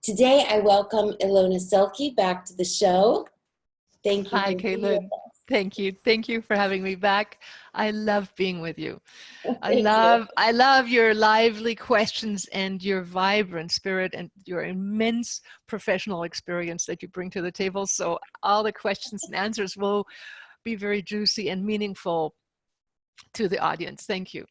Today, I welcome Ilona Selke back to the show. Thank you Hi, for being with Caitlin. Thank you. Thank you for having me back. I love being with you. us. I Thank you. love I love your lively questions and your vibrant spirit and your immense professional experience that you bring to the table. So all the questions and answers will be very juicy and meaningful to the audience. Thank you.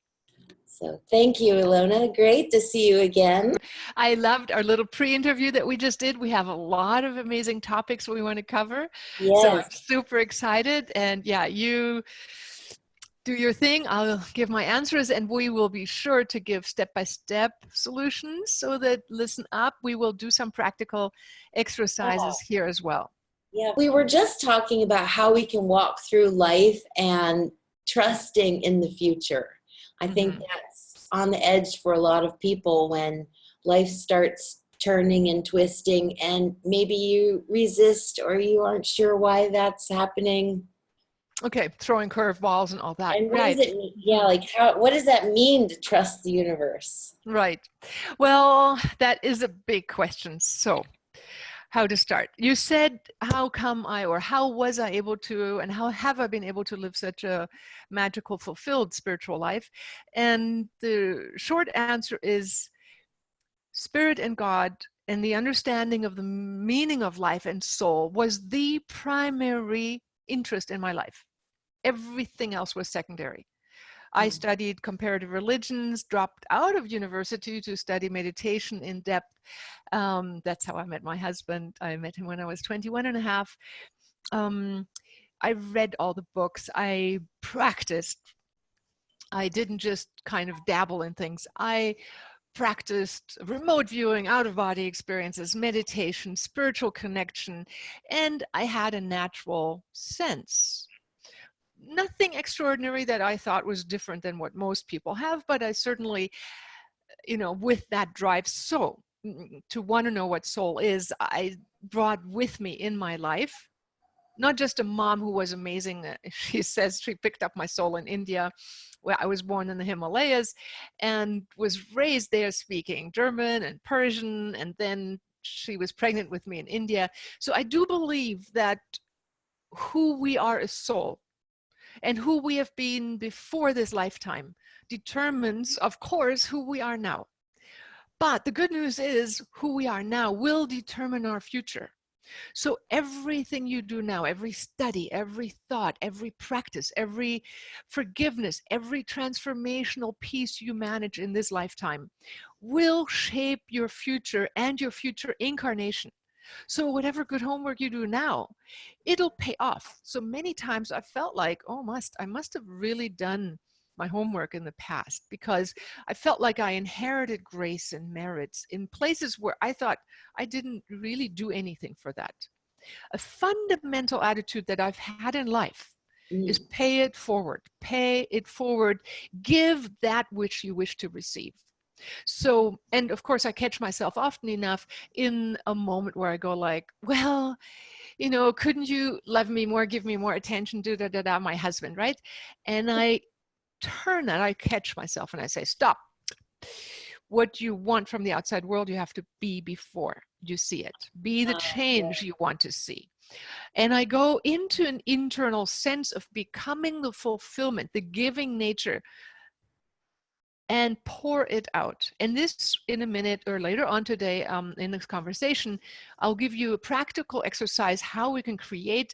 So thank you, Ilona. Great to see you again. I loved our little pre-interview that we just did. We have a lot of amazing topics we want to cover. So I'm Yes. super excited. And yeah, you do your thing. I'll give my answers, and we will be sure to give step-by-step solutions so that, listen up, we will do some practical exercises here as well. Yeah. We were just talking about how we can walk through life and trusting in the future. I think that's on the edge for a lot of people when life starts turning and twisting, and maybe you resist or you aren't sure why that's happening. Okay, throwing curveballs and all that. And what does Right. it mean? Yeah, like what does that mean to trust the universe? Right. Well, that is a big question. So, how to start? You said, how come or how was I able to, and how have I been able to live such a magical, fulfilled spiritual life? And the short answer is Spirit and God and the understanding of the meaning of life and soul was the primary interest in my life. Everything else was secondary. I studied comparative religions, dropped out of university to study meditation in depth. That's how I met my husband. I met him when I was 21 and a half. I read all the books. I practiced. I didn't just kind of dabble in things. I practiced remote viewing, out-of-body experiences, meditation, spiritual connection, and I had a natural sense. Nothing extraordinary that I thought was different than what most people have, but I certainly, with that drive to want to know what soul is, I brought with me in my life, not just a mom who was amazing. She says she picked up my soul in India, where I was born in the Himalayas and was raised there speaking German and Persian, and then she was pregnant with me in India. So I do believe that who we are as soul and who we have been before this lifetime determines, of course, who we are now. But the good news is who we are now will determine our future. So everything you do now, every study, every thought, every practice, every forgiveness, every transformational piece you manage in this lifetime will shape your future and your future incarnation. So whatever good homework you do now, it'll pay off. So many times I felt like, I must have really done my homework in the past, because I felt like I inherited grace and merits in places where I thought I didn't really do anything for that. A fundamental attitude that I've had in life is pay it forward, give that which you wish to receive. So, and of course I catch myself often enough in a moment where I go like, well, couldn't you love me more, give me more attention, my husband, right? And I catch myself and I say, stop. What you want from the outside world, you have to be before you see it. Be the change you want to see. And I go into an internal sense of becoming the fulfillment, the giving nature, and pour it out. And this, in a minute or later on today, in this conversation, I'll give you a practical exercise how we can create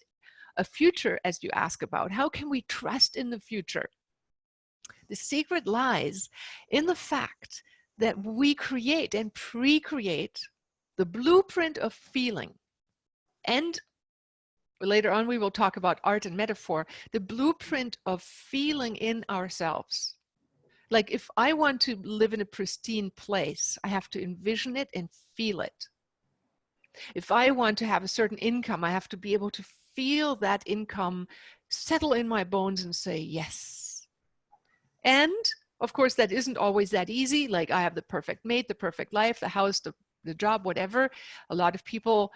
a future, as you ask about. How can we trust in the future? The secret lies in the fact that we create and pre-create the blueprint of feeling. And later on, we will talk about art and metaphor, the blueprint of feeling in ourselves. Like if I want to live in a pristine place, I have to envision it and feel it. If I want to have a certain income, I have to be able to feel that income settle in my bones and say, yes. And of course, that isn't always that easy. Like I have the perfect mate, the perfect life, the house, the job, whatever. A lot of people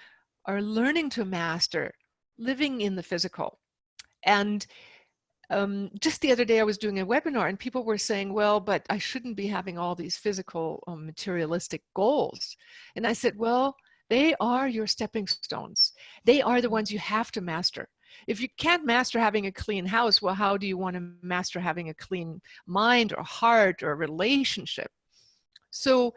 are learning to master living in the physical. And just the other day I was doing a webinar and people were saying, well, but I shouldn't be having all these physical materialistic goals. And I said, well, They are your stepping stones. They are the ones you have to master. If you can't master having a clean house, well, how do you want to master having a clean mind or heart or relationship? So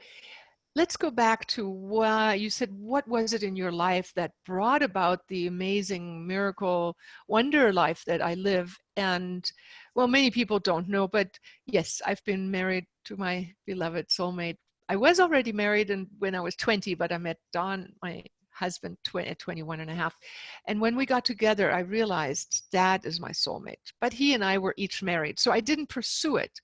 let's go back to why you said, what was it in your life that brought about the amazing miracle wonder life that I live? And well, many people don't know, but yes, I've been married to my beloved soulmate. I was already married and when I was 20, but I met Don, my husband, at 21 and a half. And when we got together, I realized that is my soulmate. But he and I were each married, so I didn't pursue it.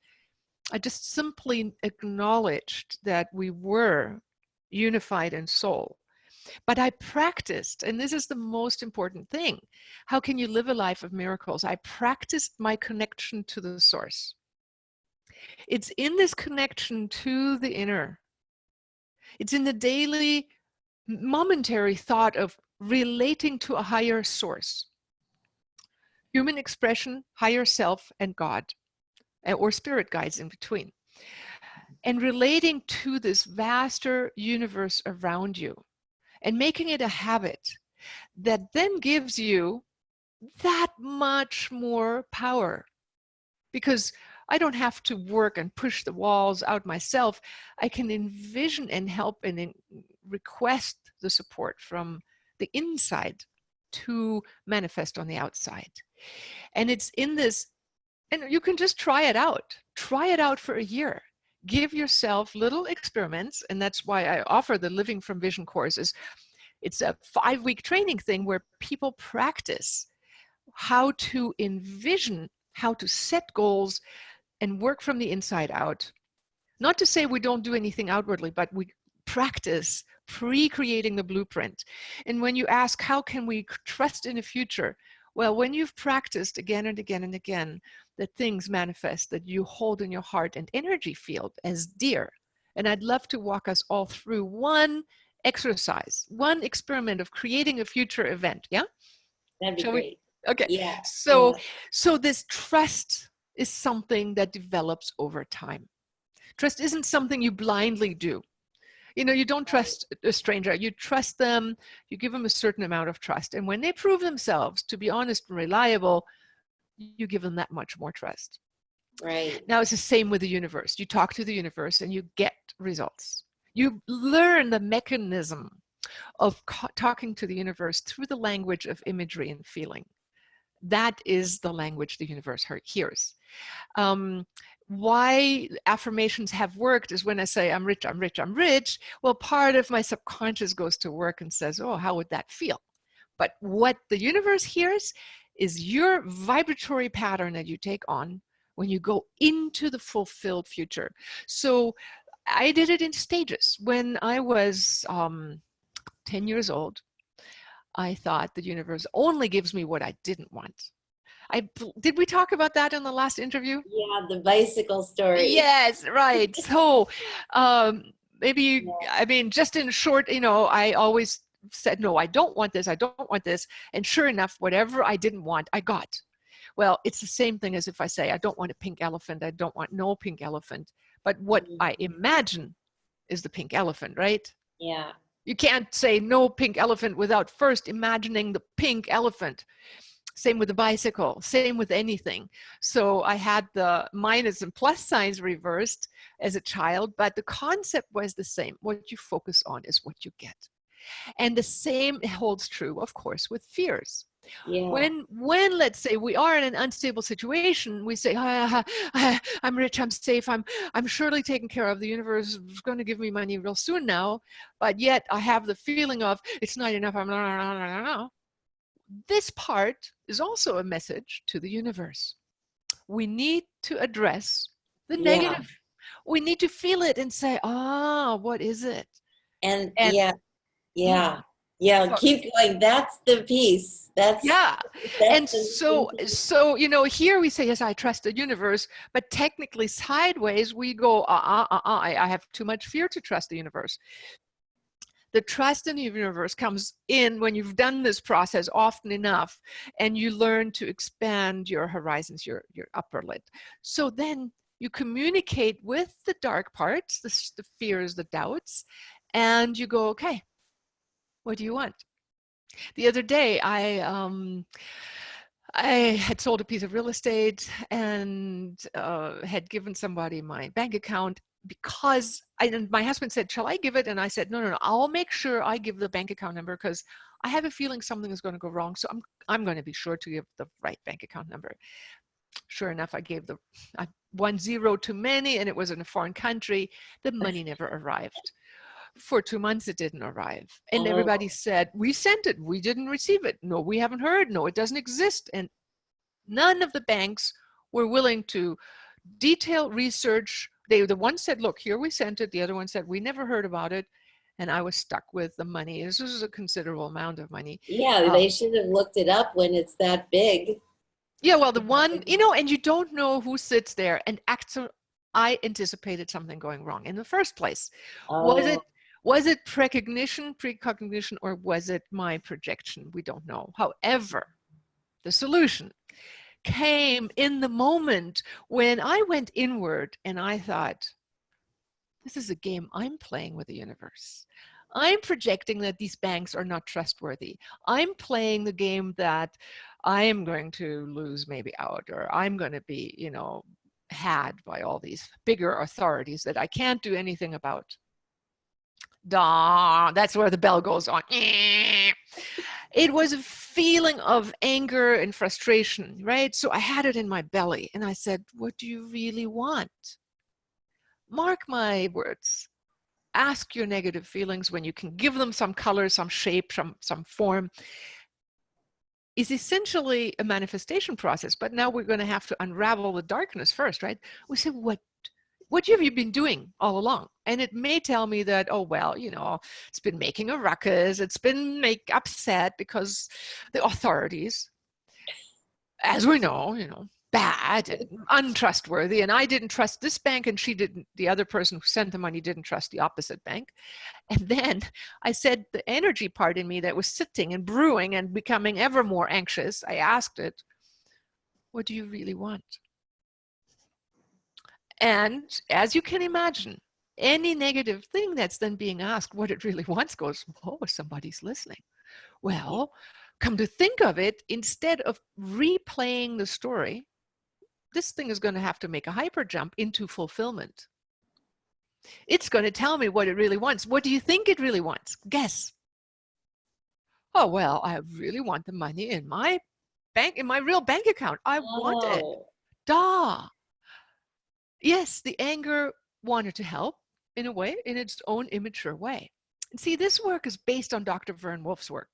I just simply acknowledged that we were unified in soul. But I practiced, and this is the most important thing. How can you live a life of miracles? I practiced my connection to the source. It's in this connection to the inner. It's in the daily, momentary thought of relating to a higher source. Human expression, higher self, and God, or spirit guides in between. And relating to this vaster universe around you and making it a habit that then gives you that much more power, because I don't have to work and push the walls out myself. I can envision and help and request the support from the inside to manifest on the outside. And it's in this, and you can just try it out. Try it out for a year. Give yourself little experiments, and that's why I offer the Living from Vision courses. It's a 5-week training thing where people practice how to envision, how to set goals and work from the inside out. Not to say we don't do anything outwardly, but we practice pre-creating the blueprint. And when you ask, how can we trust in the future? Well, when you've practiced again and again and again, that things manifest that you hold in your heart and energy field as dear. And I'd love to walk us all through one exercise, one experiment of creating a future event. Yeah? That'd be Shall we? great. Okay. Yeah. So, Yeah. so this trust is something that develops over time. Trust isn't something you blindly do. You know, you don't trust a stranger. You trust them. You give them a certain amount of trust. And when they prove themselves to be honest and reliable, you give them that much more trust. Right. Now, it's the same with the universe. You talk to the universe and you get results. You learn the mechanism of talking to the universe through the language of imagery and feeling. That is the language the universe hears. Why affirmations have worked is when I say, I'm rich, I'm rich, I'm rich. Well, part of my subconscious goes to work and says, oh, how would that feel? But what the universe hears is your vibratory pattern that you take on when you go into the fulfilled future. So I did it in stages. When I was 10 years old, I thought the universe only gives me what I didn't want. Did we talk about that in the last interview? Yeah, the bicycle story. Yes, right. So maybe, Yeah. I mean, just in short, you know, I always said, no, I don't want this. I don't want this. And sure enough, whatever I didn't want, I got. Well, it's the same thing as if I say, I don't want a pink elephant. I don't want no pink elephant. But what I imagine is the pink elephant, right? Yeah. You can't say no pink elephant without first imagining the pink elephant. Same with the bicycle, same with anything. So I had the minus and plus signs reversed as a child, but the concept was the same. What you focus on is what you get. And the same holds true, of course, with fears. Yeah. When let's say we are in an unstable situation, we say, I'm rich, I'm safe, I'm surely taken care of. The universe is going to give me money real soon now, but yet I have the feeling of it's not enough. This part is also a message to the universe. We need to address the Yeah. negative. We need to feel it and say, what is it? And And yeah. mm, Yeah. Yeah. so, Keep going. That's the piece. That's yeah. And so, you know, here we say, yes, I trust the universe, but technically sideways, we go, I have too much fear to trust the universe. The trust in the universe comes in when you've done this process often enough and you learn to expand your horizons, your upper lid. So then you communicate with the dark parts, the fears, the doubts, and you go, okay, What do you want? The other day, I had sold a piece of real estate and had given somebody my bank account because and my husband said, shall I give it? And I said, no, I'll make sure I give the bank account number because I have a feeling something is going to go wrong. So I'm going to be sure to give the right bank account number. Sure enough, I gave the 10 too many, and it was in a foreign country. The money never arrived. For 2 months, it didn't arrive. And everybody said, we sent it. We didn't receive it. No, we haven't heard. No, it doesn't exist. And none of the banks were willing to detail research. The one said, look, here we sent it. The other one said, we never heard about it. And I was stuck with the money. This was a considerable amount of money. Yeah, they should have looked it up when it's that big. Yeah, well, the one, and you don't know who sits there and acts. I anticipated something going wrong in the first place. Was it precognition, or was it my projection? We don't know. However, the solution came in the moment when I went inward and I thought, this is a game I'm playing with the universe. I'm projecting that these banks are not trustworthy. I'm playing the game that I am going to lose maybe out, or I'm going to be, had by all these bigger authorities that I can't do anything about. That's where the bell goes on. It was a feeling of anger and frustration, right? So I had it in my belly and I said, what do you really want? Mark my words. Ask your negative feelings when you can give them some color, some shape, some form. Is essentially a manifestation process, but now we're going to have to unravel the darkness first, right? We say, what have you been doing all along? And it may tell me that, oh, well, it's been making a ruckus. It's been upset because the authorities, as we know, bad and untrustworthy. And I didn't trust this bank, and the other person who sent the money didn't trust the opposite bank. And then I said, the energy part in me that was sitting and brewing and becoming ever more anxious, I asked it, what do you really want? And as you can imagine, any negative thing that's then being asked what it really wants goes, oh, somebody's listening. Well, come to think of it, instead of replaying the story, this thing is going to have to make a hyper jump into fulfillment. It's going to tell me what it really wants. What do you think it really wants? Guess. Oh, well, I really want the money in my real bank account. I want it. Duh. Yes, the anger wanted to help in a way, in its own immature way. And see, this work is based on Dr. Vern Wolf's work.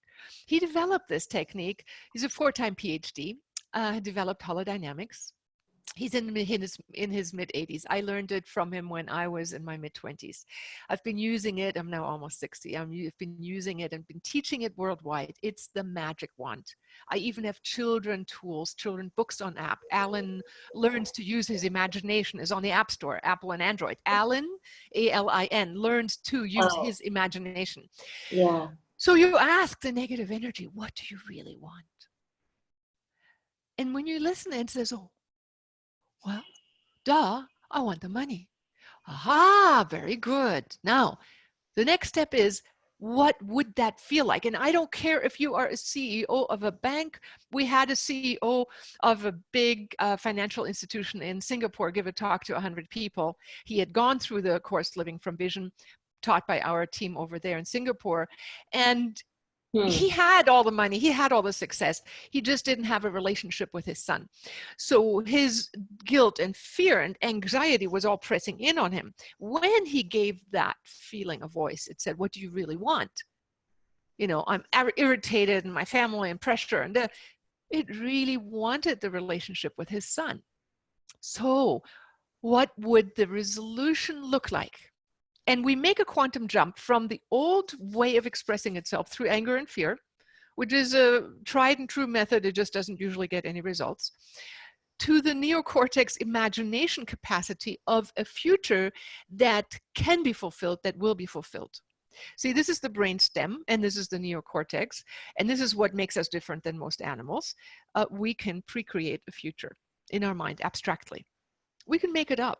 He developed this technique. He's a 4-time PhD, developed holodynamics. He's in his mid-80s. I learned it from him when I was in my mid-20s. I've been using it. I'm now almost 60. I've been using it and been teaching it worldwide. It's the magic wand. I even have children books on app. Alan learns to use his imagination is on the App Store, Apple and Android. Alan, A-L-I-N, learns to use his imagination. Yeah. So you ask the negative energy, what do you really want? And when you listen, it says, oh, well, duh, I want the money. Aha, very good. Now, the next step is, what would that feel like? And I don't care if you are a CEO of a bank. We had a CEO of a big financial institution in Singapore give a talk to 100 people. He had gone through the course Living from Vision, taught by our team over there in Singapore. And he had all the money, he had all the success. He just didn't have a relationship with his son. So his guilt and fear and anxiety was all pressing in on him. When he gave that feeling a voice, it said, what do you really want? I'm irritated and my family and pressure. And it really wanted the relationship with his son. So what would the resolution look like? And we make a quantum jump from the old way of expressing itself through anger and fear, which is a tried and true method. It just doesn't usually get any results, to the neocortex imagination capacity of a future that can be fulfilled, that will be fulfilled. See, this is the brain stem, and this is the neocortex, and this is what makes us different than most animals. We can pre-create a future in our mind abstractly. We can make it up.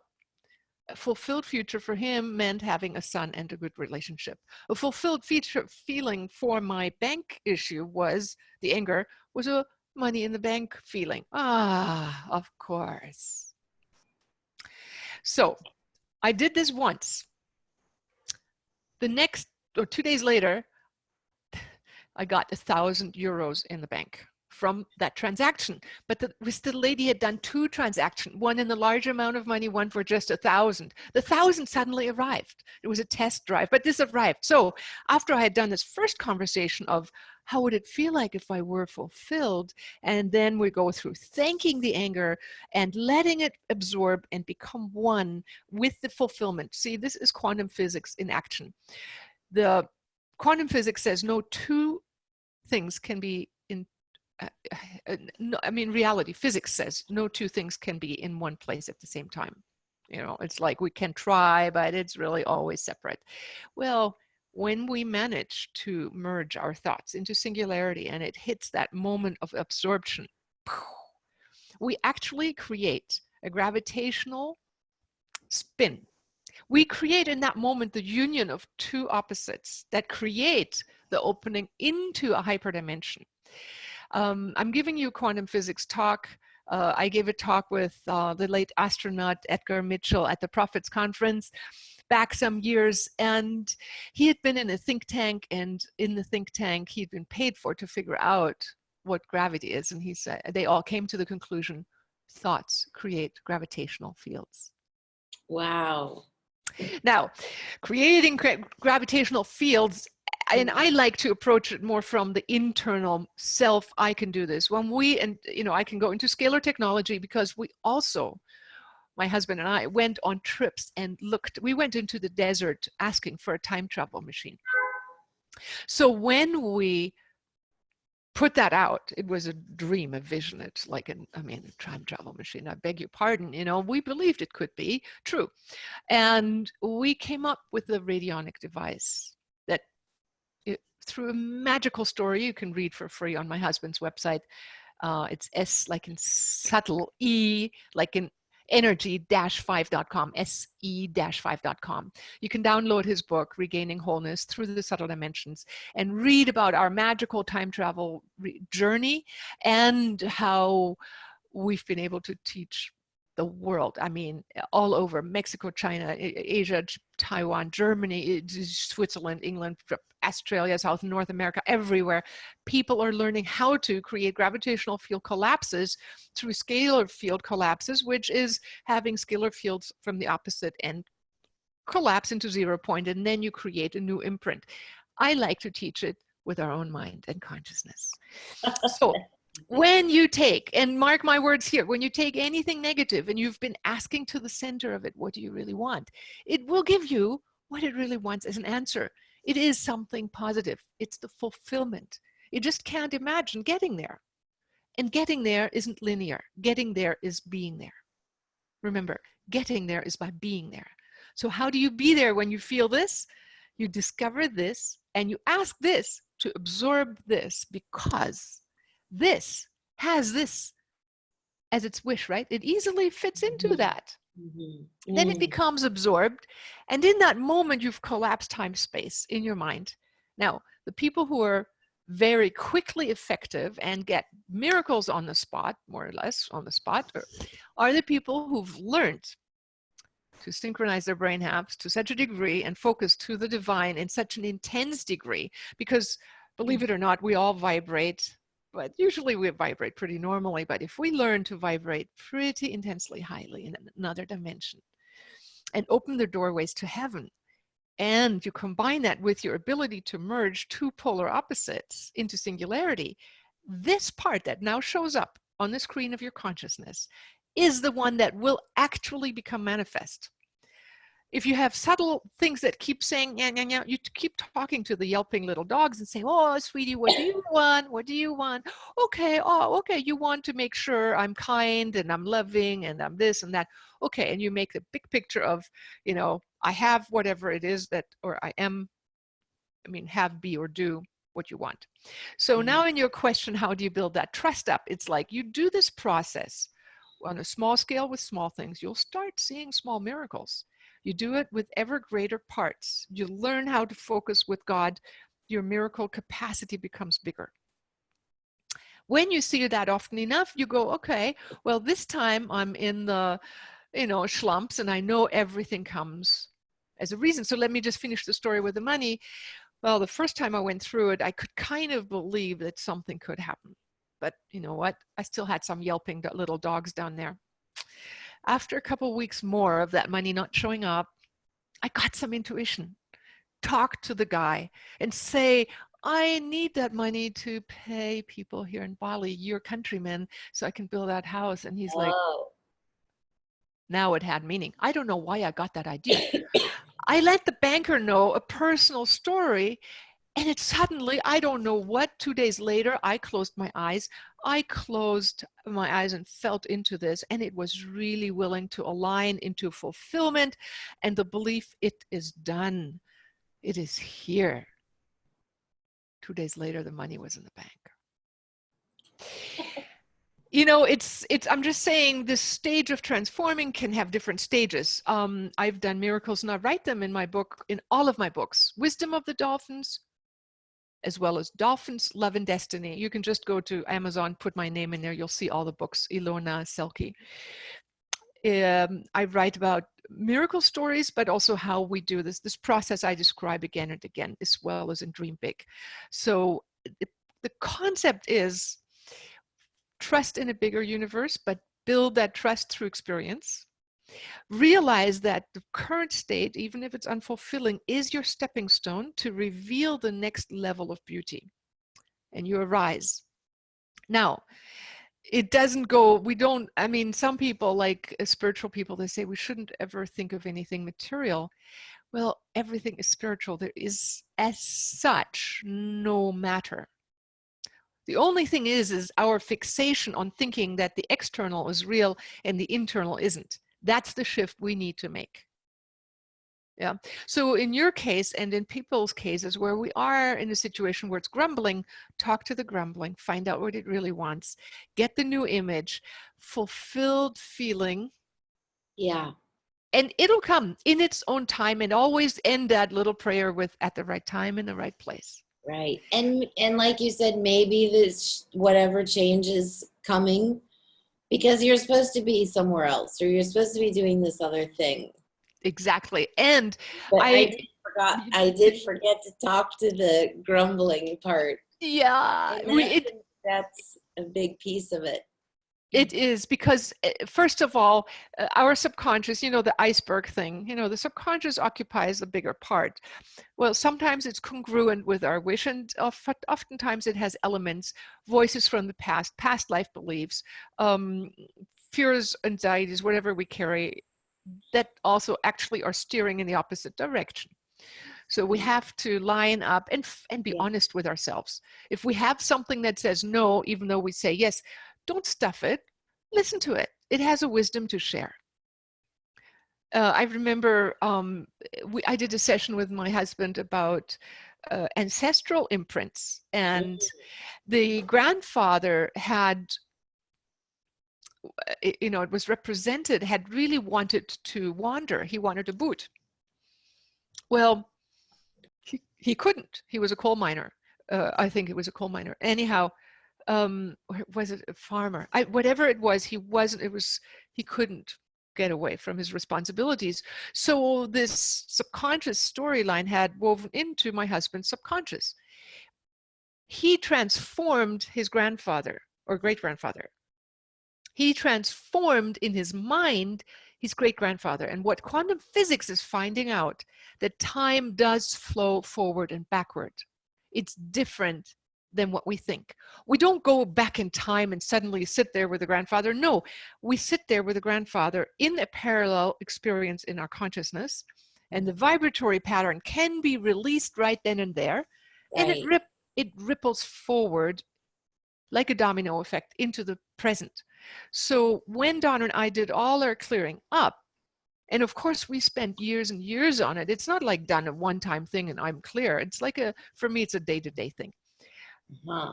a fulfilled future for him meant having a son and a good relationship. A fulfilled feeling for my bank issue was the anger, was a money in the bank feeling. Ah, of course. So I did this once. The next, or 2 days later, I got 1,000 euros in the bank from that transaction. But the lady had done 2 transactions, one in the larger amount of money, one for just 1,000. The 1,000 suddenly arrived. It was a test drive, but this arrived. So after I had done this first conversation of how would it feel like if I were fulfilled, and then we go through thanking the anger and letting it absorb and become one with the fulfillment. See, this is quantum physics in action. The quantum physics says no 2 things can be in no, I mean, reality, physics says no 2 things can be in one place at the same time. You know, it's like we can try, but it's really always separate. Well, when we manage to merge our thoughts into singularity and it hits that moment of absorption, we actually create a gravitational spin. We create in that moment the union of 2 opposites that create the opening into a hyperdimension. I'm giving you a quantum physics talk. I gave a talk with the late astronaut Edgar Mitchell at the Prophets Conference back some years, and he had been in a think tank, and in the think tank he'd been paid for to figure out what gravity is, and he said they all came to the conclusion, thoughts create gravitational fields. Wow. Now, creating gravitational fields, and I like to approach it more from the internal self. I can do this. When we, and you know, I can go into scalar technology because we also, my husband and I went on trips and looked, we went into the desert asking for a time travel machine. So when we put that out, it was a dream, a vision. It's like a time travel machine. I beg your pardon. You know, we believed it could be true. And we came up with a radionic device that through a magical story you can read for free on my husband's website. It's S like in subtle, E like in energy-5.com, se-5.com. You can download his book, Regaining Wholeness Through the Subtle Dimensions, and read about our magical time travel journey and how we've been able to teach the world. I mean, all over Mexico, China, Asia, Taiwan, Germany, Switzerland, England, Australia, South and North America, everywhere. People are learning how to create gravitational field collapses through scalar field collapses, which is having scalar fields from the opposite end collapse into 0 point, and then you create a new imprint. I like to teach it with our own mind and consciousness. So when you take, and mark my words here, when you take anything negative and you've been asking to the center of it, what do you really want? It will give you what it really wants as an answer. It is something positive. It's the fulfillment. You just can't imagine getting there. And getting there isn't linear. Getting there is being there. Remember, getting there is by being there. So how do you be there when you feel this? You discover this and you ask this to absorb this, because this has this as its wish, right? It easily fits into that. Mm-hmm. Then it becomes absorbed. And in that moment, you've collapsed time-space in your mind. Now, the people who are very quickly effective and get miracles on the spot, more or less on the spot, are the people who've learned to synchronize their brain halves to such a degree and focus to the divine in such an intense degree, because believe it or not, we all vibrate, but usually we vibrate pretty normally. But if we learn to vibrate pretty intensely highly in another dimension and open the doorways to heaven, and you combine that with your ability to merge 2 polar opposites into singularity, this part that now shows up on the screen of your consciousness is the one that will actually become manifest. If you have subtle things that keep saying, yeah, yeah, yeah, you keep talking to the yelping little dogs and say, oh, sweetie, what do you want? What do you want? Okay, oh, okay, you want to make sure I'm kind and I'm loving and I'm this and that. Okay, and you make the big picture of, you know, I have whatever it is that, or I am, have, be, or do what you want. So now in your question, how do you build that trust up? It's like you do this process on a small scale with small things. You'll start seeing small miracles. You do it with ever greater parts. You learn how to focus with God. Your miracle capacity becomes bigger. When you see that often enough, you go, okay, well, this time I'm in the, slumps, and I know everything comes as a reason. So let me just finish the story with the money. Well, the first time I went through it, I could kind of believe that something could happen. But you know what? I still had some yelping little dogs down there. After a couple of weeks more of that money not showing up, I got some intuition. Talk to the guy and say, I need that money to pay people here in Bali, your countrymen, so I can build that house. And he's like, Whoa. now it had meaning. I don't know why I got that idea. I let the banker know a personal story, and it suddenly, I don't know what, 2 days later, I closed my eyes. I closed my eyes and felt into this, and it was really willing to align into fulfillment and the belief it is done. It is here. 2 days later, the money was in the bank. I'm just saying this stage of transforming can have different stages. I've done miracles, and I write them in my book, in all of my books, Wisdom of the Dolphins, as well as Dolphins, Love and Destiny. You can just go to Amazon, put my name in there. You'll see all the books, Ilona Selke. I write about miracle stories, but also how we do this process I describe again and again, as well as in Dream Big. So the concept is trust in a bigger universe, but build that trust through experience. Realize that the current state, even if it's unfulfilling, is your stepping stone to reveal the next level of beauty, and you arise. Now, it doesn't go, some people, like spiritual people, they say we shouldn't ever think of anything material. Well, everything is spiritual. There is, as such, no matter. The only thing is our fixation on thinking that the external is real and the internal isn't. That's the shift we need to make. Yeah. So in your case, and in people's cases where we are in a situation where it's grumbling, talk to the grumbling, find out what it really wants, get the new image, fulfilled feeling. Yeah. And it'll come in its own time, and always end that little prayer with at the right time in the right place. Right. And like you said, maybe this whatever change is coming because you're supposed to be somewhere else, or you're supposed to be doing this other thing. Exactly. And but I did forget to talk to the grumbling part. Yeah, And that's a big piece of it. It is, because first of all, our subconscious, the iceberg thing, the subconscious occupies a bigger part. Well, sometimes it's congruent with our wish, and oftentimes it has elements, voices from the past life beliefs, fears, anxieties, whatever we carry, that also actually are steering in the opposite direction. So we have to line up and be honest with ourselves. If we have something that says no, even though we say yes, don't stuff it. Listen to it. It has a wisdom to share. I remember I did a session with my husband about ancestral imprints, and the grandfather had, it was represented, had really wanted to wander. He wanted to boot. Well, he couldn't. He was a coal miner. I think it was a coal miner. Anyhow, was it a farmer? Whatever it was, he couldn't get away from his responsibilities. So this subconscious storyline had woven into my husband's subconscious. He transformed his grandfather or great-grandfather. He transformed in his mind his great-grandfather. And what quantum physics is finding out, that time does flow forward and backward. It's different than what we think. We don't go back in time and suddenly sit there with the grandfather. No, we sit there with the grandfather in a parallel experience in our consciousness, and the vibratory pattern can be released right then and there, and it ripples forward like a domino effect into the present. So when Donna and I did all our clearing up, and of course we spent years and years on it. It's not like done a one-time thing and I'm clear. It's like for me, it's a day-to-day thing.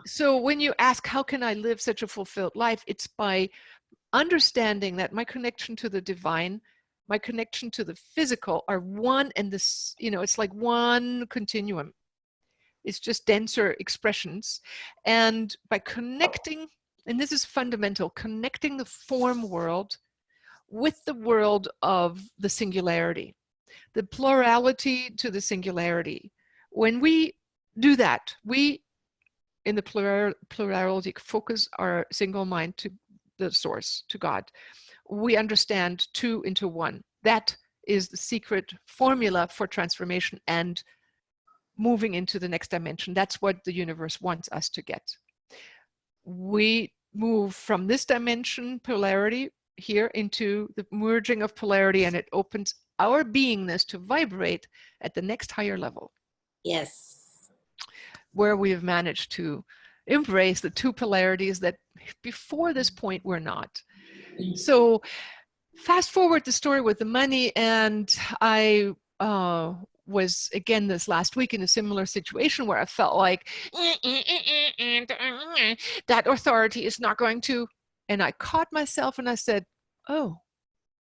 So when you ask, how can I live such a fulfilled life? It's by understanding that my connection to the divine my connection to the physical are one and this, you know, it's like one continuum. It's just denser expressions. And by connecting, and this is fundamental, connecting the form world with the world of the singularity, the plurality to the singularity. When we do that, we, in the plurality, focus our single mind to the source, to God. We understand two into one. That is the secret formula for transformation and moving into the next dimension. That's what the universe wants us to get. We move from this dimension, polarity, here into the merging of polarity, and it opens our beingness to vibrate at the next higher level. Yes. Where we have managed to embrace the two polarities that before this point were not. So fast forward the story with the money, and I was again this last week in a similar situation where I felt like that authority is not going to, and I caught myself and I said, oh,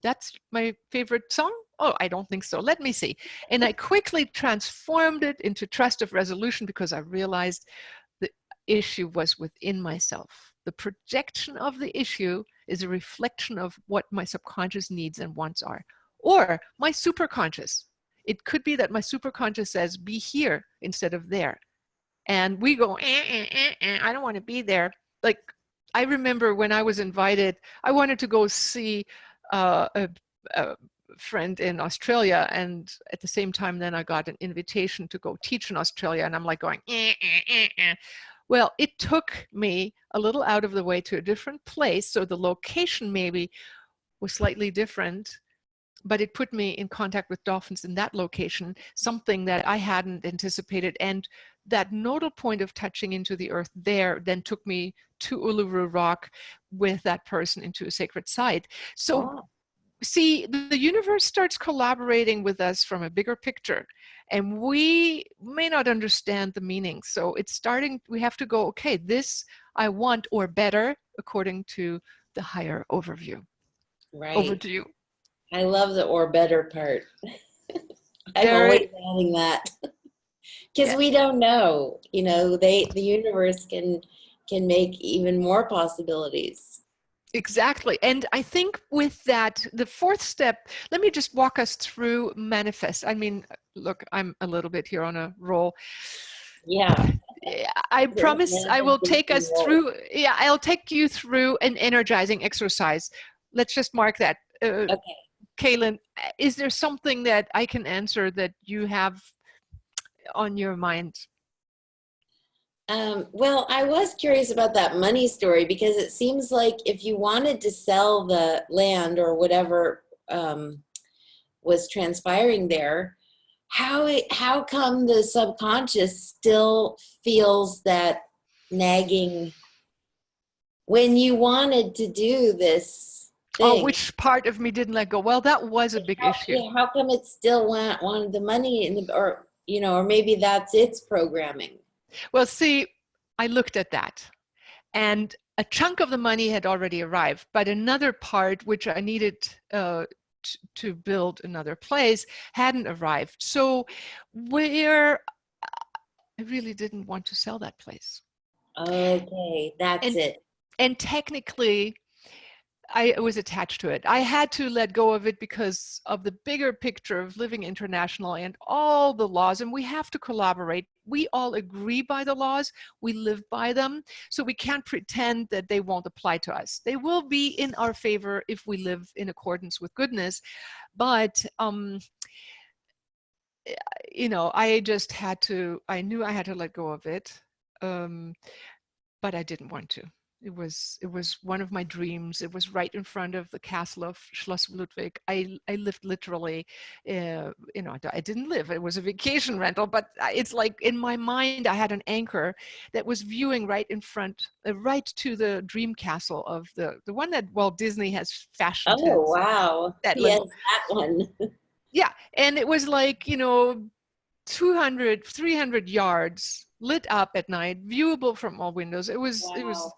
that's my favorite song? Oh, I don't think so. Let me see. And I quickly transformed it into trust of resolution because I realized the issue was within myself. The projection of the issue is a reflection of what my subconscious needs and wants are, or my superconscious. It could be that my superconscious says, be here instead of there. And we go, I don't want to be there. Like, I remember when I was invited, I wanted to go see a friend in Australia, and at the same time then I got an invitation to go teach in Australia, and I'm like going well, it took me a little out of the way to a different place, so the location maybe was slightly different, but it put me in contact with dolphins in that location, something that I hadn't anticipated. And that nodal point of touching into the earth there then took me to Uluru Rock with that person into a sacred site. So see, the universe starts collaborating with us from a bigger picture, and we may not understand the meaning. So it's starting, we have to go, okay, this I want, or better, according to the higher overview. Right. Over to you. I love the or better part. I'm always adding that. Because we don't know, you know, the universe can make even more possibilities. Exactly. And I think with that, the fourth step, let me just walk us through manifest. I mean, look, I'm a little bit here on a roll. Yeah. I promise I will take us through, I'll take you through an energizing exercise. Let's just mark that. Okay. Kaylin, is there something that I can answer that you have on your mind? Well, I was curious about that money story, because it seems like if you wanted to sell the land or whatever was transpiring there, how come the subconscious still feels that nagging when you wanted to do this thing? Oh, which part of me didn't let go? Well, that was a big issue. Yeah, how come it still wanted the money, or you know, or maybe that's its programming? Well, see, I looked at that, and a chunk of the money had already arrived, but another part, which I needed to build another place, hadn't arrived. So I really didn't want to sell that place. Okay, that's it. And technically, I was attached to it. I had to let go of it because of the bigger picture of living internationally and all the laws, and we have to collaborate. We all agree by the laws, we live by them, so we can't pretend that they won't apply to us. They will be in our favor if we live in accordance with goodness, but you know, I just had to, I knew I had to let go of it, but I didn't want to. It was one of my dreams. It was right in front of the castle of Schloss Ludwig. I lived literally, you know, I didn't live. It was a vacation rental, but it's like in my mind, I had an anchor that was viewing right in front, right to the dream castle of the one that Walt Disney has fashioned. Oh, wow. That yes, that one. Yeah, and it was like, you know, 200, 300 yards lit up at night, viewable from all windows. It was, Wow.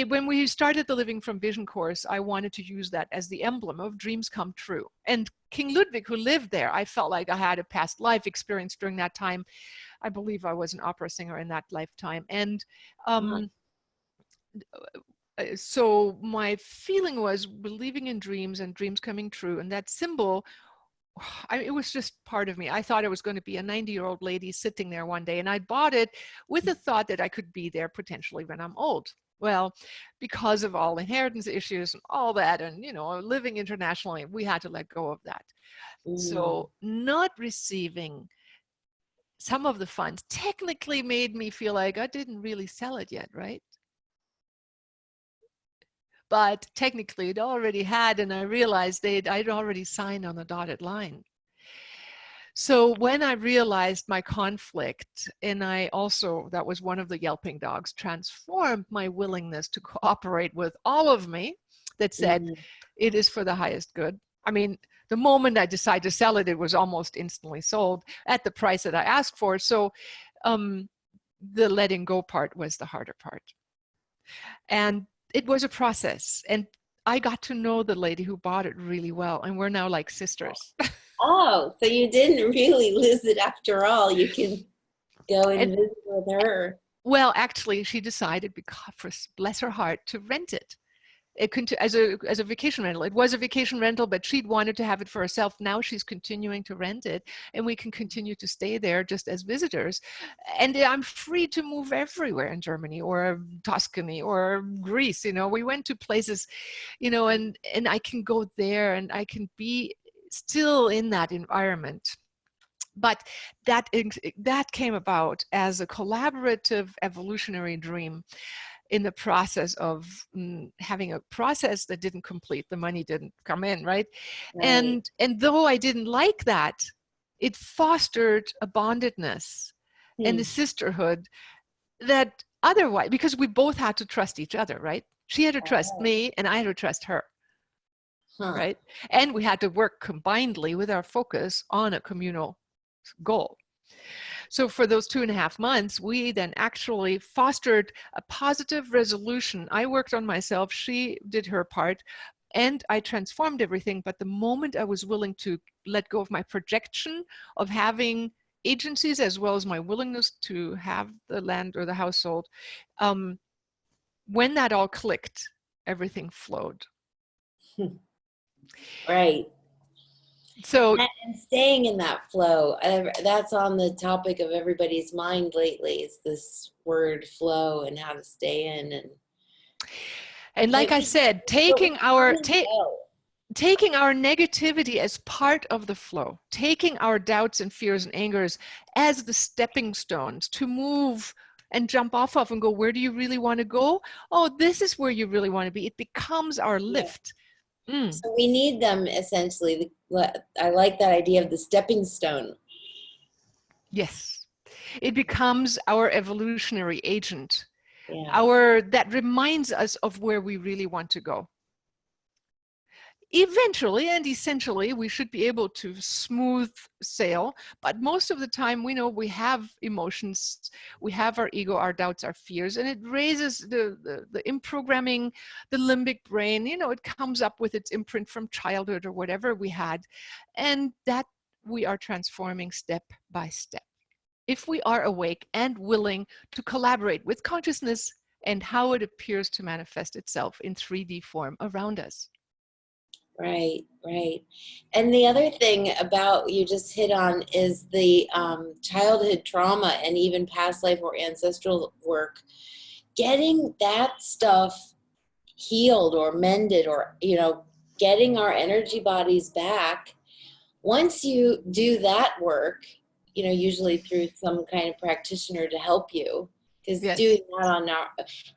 when we started the Living from Vision course, I wanted to use that as the emblem of dreams come true. And King Ludwig, who lived there, I felt like I had a past life experience during that time. I believe I was an opera singer in that lifetime. And Huh. so my feeling was believing in dreams and dreams coming true. And that symbol, it was just part of me. I thought I was going to be a 90-year-old lady sitting there one day, and I bought it with the thought that I could be there potentially when I'm old. Well, because of all inheritance issues and all that, and living internationally, we had to let go of that. Mm. So not receiving some of the funds technically made me feel like I didn't really sell it yet, right? But technically it already had, and I realized I'd already signed on the dotted line. So when I realized my conflict, and I also, that was one of the yelping dogs, transformed my willingness to cooperate with all of me that said, Mm. it is for the highest good. I mean, the moment I decided to sell it, it was almost instantly sold at the price that I asked for. So the letting go part was the harder part. And it was a process. And I got to know the lady who bought it really well. And we're now like sisters. Oh, so you didn't really lose it after all. You can go and And visit with her. well, actually, she decided, because bless her heart, to rent it. As a vacation rental. It was a vacation rental, but she'd wanted to have it for herself. Now she's continuing to rent it, and we can continue to stay there just as visitors. And I'm free to move everywhere in Germany or Tuscany or Greece. We went to places, and I can go there and I can be still in that environment. But that came about as a collaborative evolutionary dream in the process of having a process that didn't complete. The money didn't come in, right? Right. And though I didn't like that, it fostered a bondedness and a Hmm. sisterhood that otherwise, because we both had to trust each other, right? She had to trust Oh, me and I had to trust her, huh. right? And we had to work combinedly with our focus on a communal goal. So for those 2.5 months, we then actually fostered a positive resolution. I worked on myself, she did her part, and I transformed everything. But the moment I was willing to let go of my projection of having agencies, as well as my willingness to have the land or the house sold, when that all clicked, everything flowed. Right. So And staying in that flow, that's on the topic of everybody's mind lately, is this word flow and how to stay in. and But like I we, said, but we come and go. taking our negativity as part of the flow, taking our doubts and fears and angers as the stepping stones to move and jump off of and go, where do you really want to go? Oh, this is where you really want to be. It becomes our Yeah. lift. Mm, So we need them essentially. I like that idea of the stepping stone. yes. It becomes our evolutionary agent, Yeah. that reminds us of where we really want to go. Eventually and essentially, we should be able to smooth sail, but most of the time we know we have emotions, we have our ego, our doubts, our fears, and it raises the improgramming, the limbic brain. It comes up with its imprint from childhood or whatever we had, and that we are transforming step by step if we are awake and willing to collaborate with consciousness and how it appears to manifest itself in 3D form around us. Right, right. And the other thing about you just hit on is the childhood trauma and even past life or ancestral work. Getting that stuff healed or mended, or getting our energy bodies back. Once you do that work, usually through some kind of practitioner to help you, because Yes. doing that on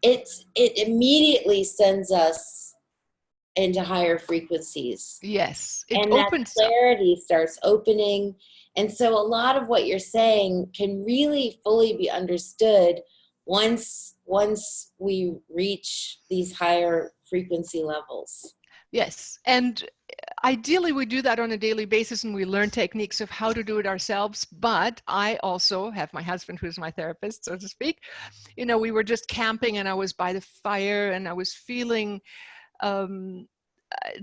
it immediately sends us into higher frequencies, Yes, it and that opens up. clarity starts opening. And so a lot of what you're saying can really fully be understood once we reach these higher frequency levels. Yes, and ideally we do that on a daily basis, and we learn techniques of how to do it ourselves. But I also have my husband, who's my therapist, so to speak. We were just camping, and I was by the fire, and I was feeling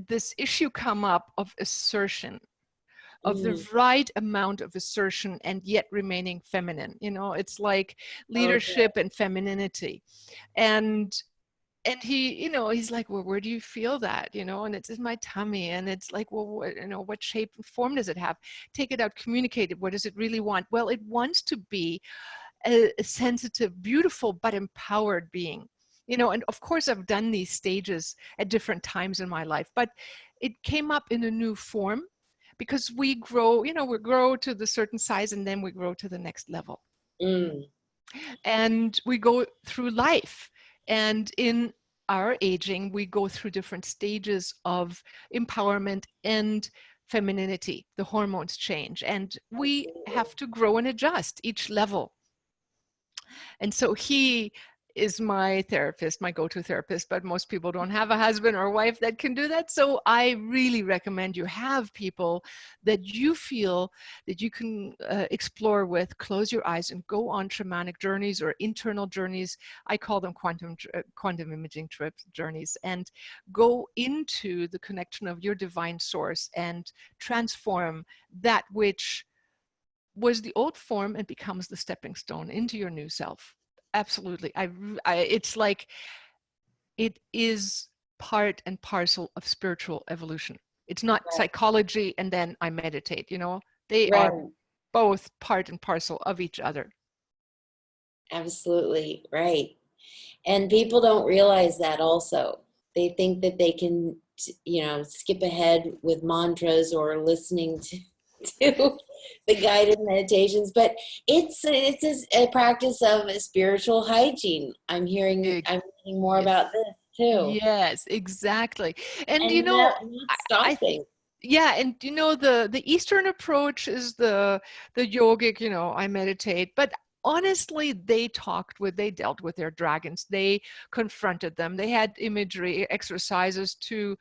this issue come up of assertion, of the right amount of assertion and yet remaining feminine. It's like leadership and femininity. And he, he's like, well, where do you feel that? And it's in my tummy. And it's like, well, what shape and form does it have? Take it out, communicate it. What does it really want? Well, it wants to be a sensitive, beautiful, but empowered being. And of course I've done these stages at different times in my life, but it came up in a new form because we grow, we grow to the certain size, and then we grow to the next level. And we go through life. And in our aging, we go through different stages of empowerment and femininity. The hormones change, and we have to grow and adjust each level. And so he is my therapist, my go-to therapist, but most people don't have a husband or wife that can do that. So I really recommend you have people that you feel that you can explore with. Close your eyes and go on shamanic journeys or internal journeys. I call them quantum imaging trips, journeys, and go into the connection of your divine source and transform that which was the old form and becomes the stepping stone into your new self. Absolutely. It's like it is part and parcel of spiritual evolution. It's not psychology and then I meditate, they are both part and parcel of each other. Absolutely right. And people don't realize that also. They think that they can, skip ahead with mantras or listening to the guided meditations, but it's a practice of a spiritual hygiene. I'm hearing more about this too. Yes, exactly. And not stopping. And the Eastern approach is the yogic, I meditate, but honestly, they dealt with their dragons. They confronted them. They had imagery exercises to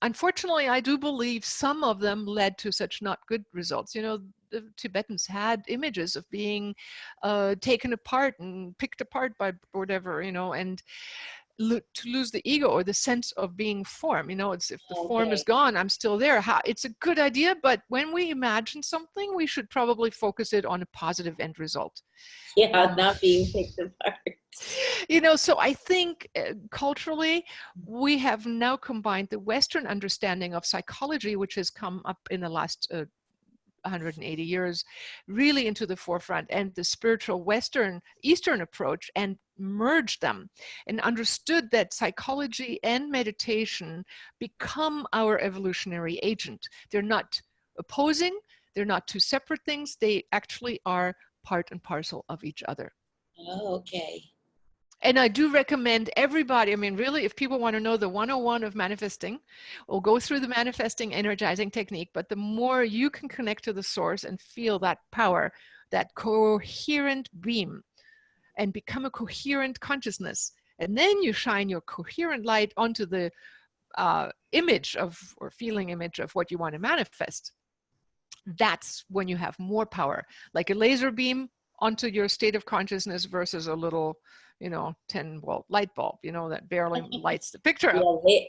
unfortunately, I do believe some of them led to such not good results. The Tibetans had images of being taken apart and picked apart by whatever, and to lose the ego or the sense of being form. It's if the form is gone, I'm still there. It's a good idea, but when we imagine something, we should probably focus it on a positive end result. Yeah, not being picked apart. So I think culturally, we have now combined the Western understanding of psychology, which has come up in the last 180 years, really into the forefront, and the spiritual Eastern approach, and merged them and understood that psychology and meditation become our evolutionary agent. They're not opposing, they're not two separate things, they actually are part and parcel of each other. Oh, okay. And I do recommend everybody, really, if people want to know the 101 of manifesting, we'll go through the manifesting energizing technique, but the more you can connect to the source and feel that power, that coherent beam, and become a coherent consciousness, and then you shine your coherent light onto the image of, or feeling image of what you want to manifest, that's when you have more power, like a laser beam onto your state of consciousness versus a little 10-volt light bulb, that barely lights the picture up. Yeah,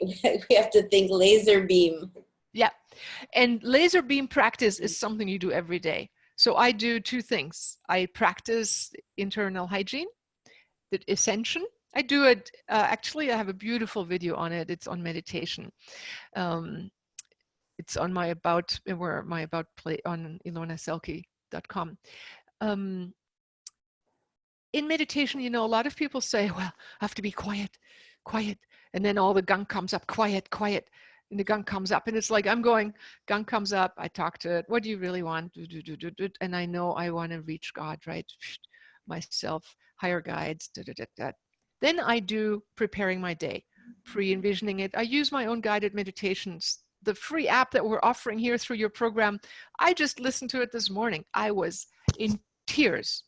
we have to think laser beam. Yeah. And laser beam practice is something you do every day. So I do two things. I practice internal hygiene, the ascension. I do it, actually, I have a beautiful video on it. It's on meditation. It's on my about play on ilonaselke.com. In meditation, a lot of people say, well, I have to be quiet. And then all the gunk comes up, quiet. And the gunk comes up. And it's like, I'm going, gunk comes up. I talk to it. What do you really want? And I know I want to reach God, right? Myself, higher guides. Then I do preparing my day, pre-envisioning it. I use my own guided meditations. The free app that we're offering here through your program, I just listened to it this morning. I was in tears,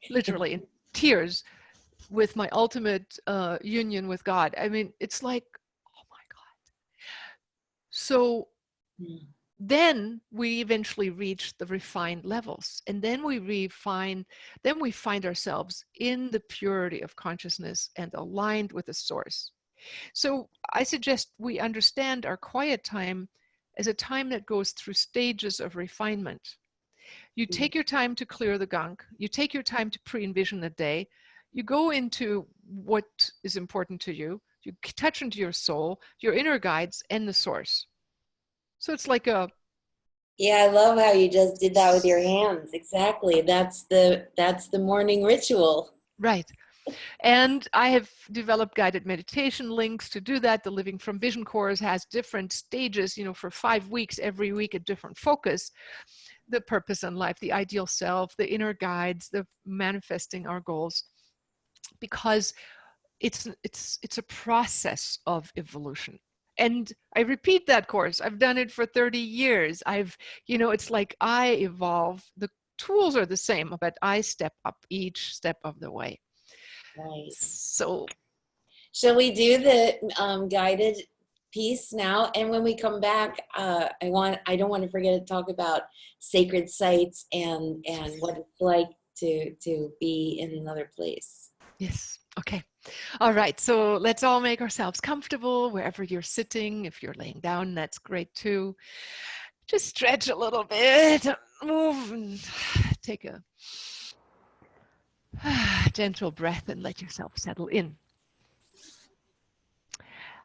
literally in tears, with my ultimate union with God. It's like, oh my God, So Mm. then we eventually reach the refined levels, and then we find ourselves in the purity of consciousness and aligned with the source. So I suggest we understand our quiet time as a time that goes through stages of refinement. You take your time to clear the gunk. You take your time to pre-envision the day. You go into what is important to you. You touch into your soul, your inner guides, and the source. So it's like a... Yeah, I love how you just did that with your hands. Exactly. That's the morning ritual. Right. And I have developed guided meditation links to do that. The Living from Vision course has different stages, for 5 weeks, every week a different focus. The purpose in life, the ideal self, the inner guides, the manifesting our goals, because it's a process of evolution. And I repeat that course. I've done it for 30 years. It's like I evolve. The tools are the same, but I step up each step of the way. Right. So Shall we do the guided piece now? And when we come back, I don't want to forget to talk about sacred sites and what it's like to be in another place. yes, okay. All right, so let's all make ourselves comfortable wherever you're sitting. If you're laying down, that's great too. Just stretch a little bit, move, and take a gentle breath and let yourself settle in.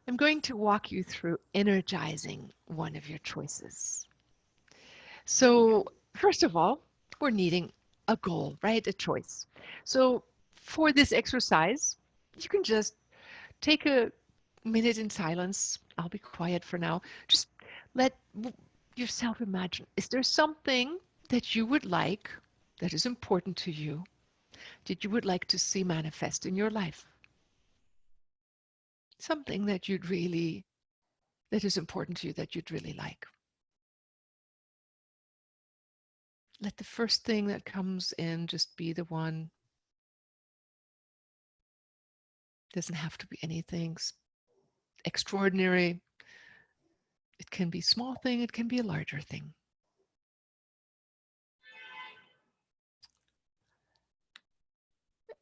I'm going to walk you through energizing one of your choices. So first of all, we're needing a goal, right? A choice. So for this exercise, you can just take a minute in silence. I'll be quiet for now. Just let yourself imagine. Is there something that you would like, that is important to you, that you would like to see manifest in your life? Something that is important to you, that you'd really like. Let the first thing that comes in just be the one. Doesn't have to be anything extraordinary. It can be a small thing, it can be a larger thing.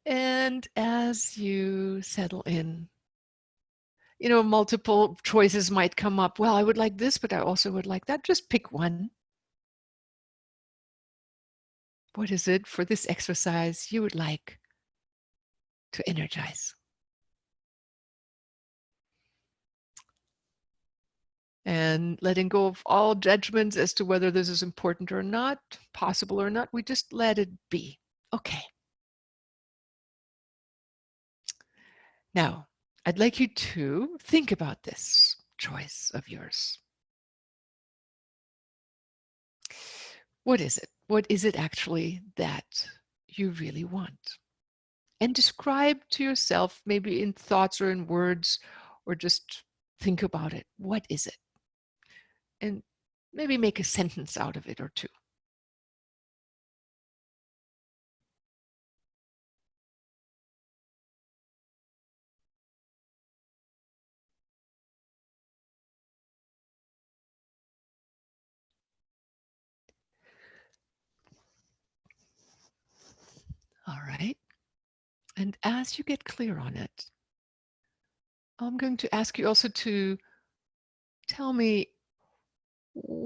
And as you settle in, multiple choices might come up. Well, I would like this, but I also would like that. Just pick one. What is it for this exercise you would like to energize? And letting go of all judgments as to whether this is important or not, possible or not, we just let it be. Okay. Now, I'd like you to think about this choice of yours. What is it? What is it actually that you really want? And describe to yourself, maybe in thoughts or in words, or just think about it. What is it? And maybe make a sentence out of it or two. All right. And as you get clear on it, I'm going to ask you also to tell me,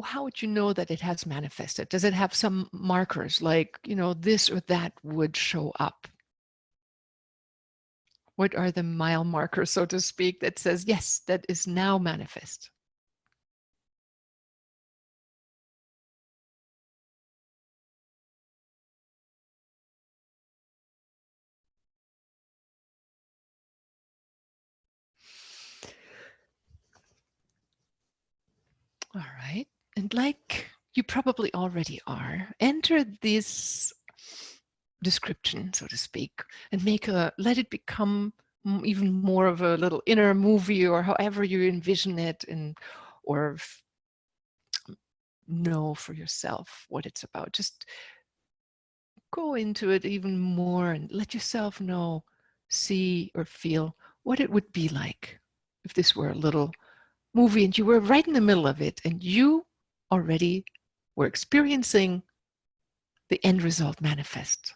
how would you know that it has manifested? Does it have some markers like, this or that would show up? What are the mile markers, so to speak, that says, yes, that is now manifest? All right. And like you probably already are, enter this description, so to speak, and let it become even more of a little inner movie, or however you envision it, or know for yourself what it's about. Just go into it even more and let yourself know, see or feel what it would be like if this were a little movie and you were right in the middle of it and you already were experiencing the end result manifest.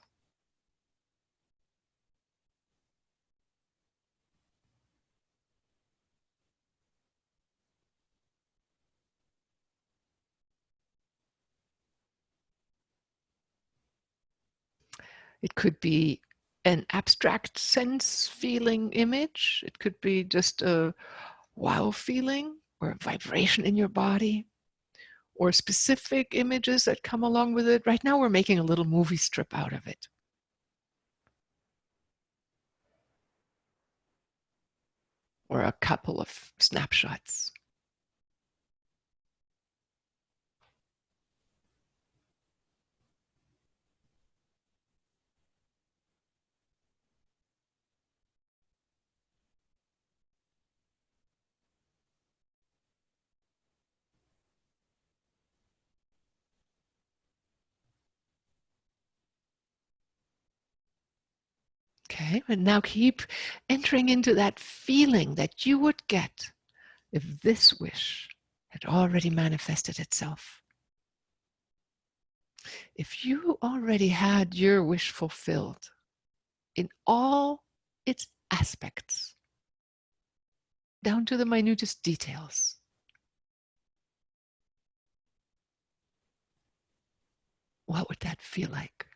It could be an abstract sense feeling image. It could be just a wow feeling or a vibration in your body or specific images that come along with it. Right now we're making a little movie strip out of it. Or a couple of snapshots. Okay, and now keep entering into that feeling that you would get if this wish had already manifested itself. If you already had your wish fulfilled in all its aspects, down to the minutest details, what would that feel like?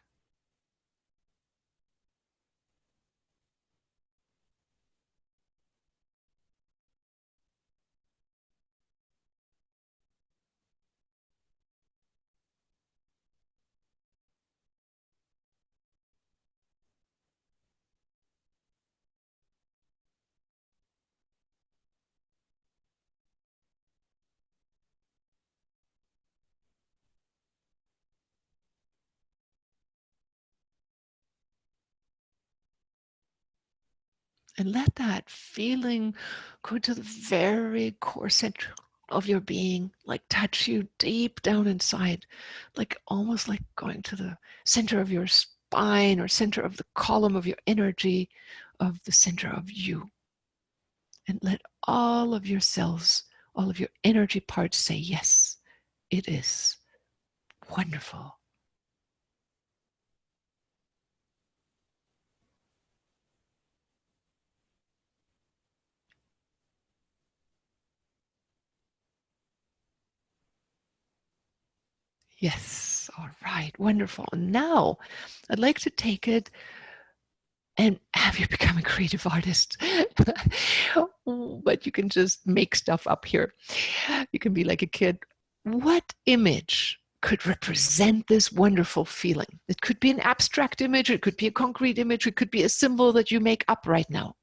And let that feeling go to the very core center of your being, like touch you deep down inside, like almost like going to the center of your spine or center of the column of your energy, of the center of you. And let all of your cells, all of your energy parts say, yes, it is wonderful. Yes, all right, wonderful. And now I'd like to take it and have you become a creative artist. But you can just make stuff up here. You can be like a kid. What image could represent this wonderful feeling? It could be an abstract image, it could be a concrete image, it could be a symbol that you make up right now.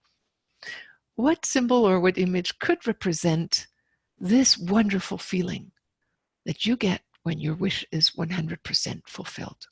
What symbol or what image could represent this wonderful feeling that you get when your wish is 100% fulfilled?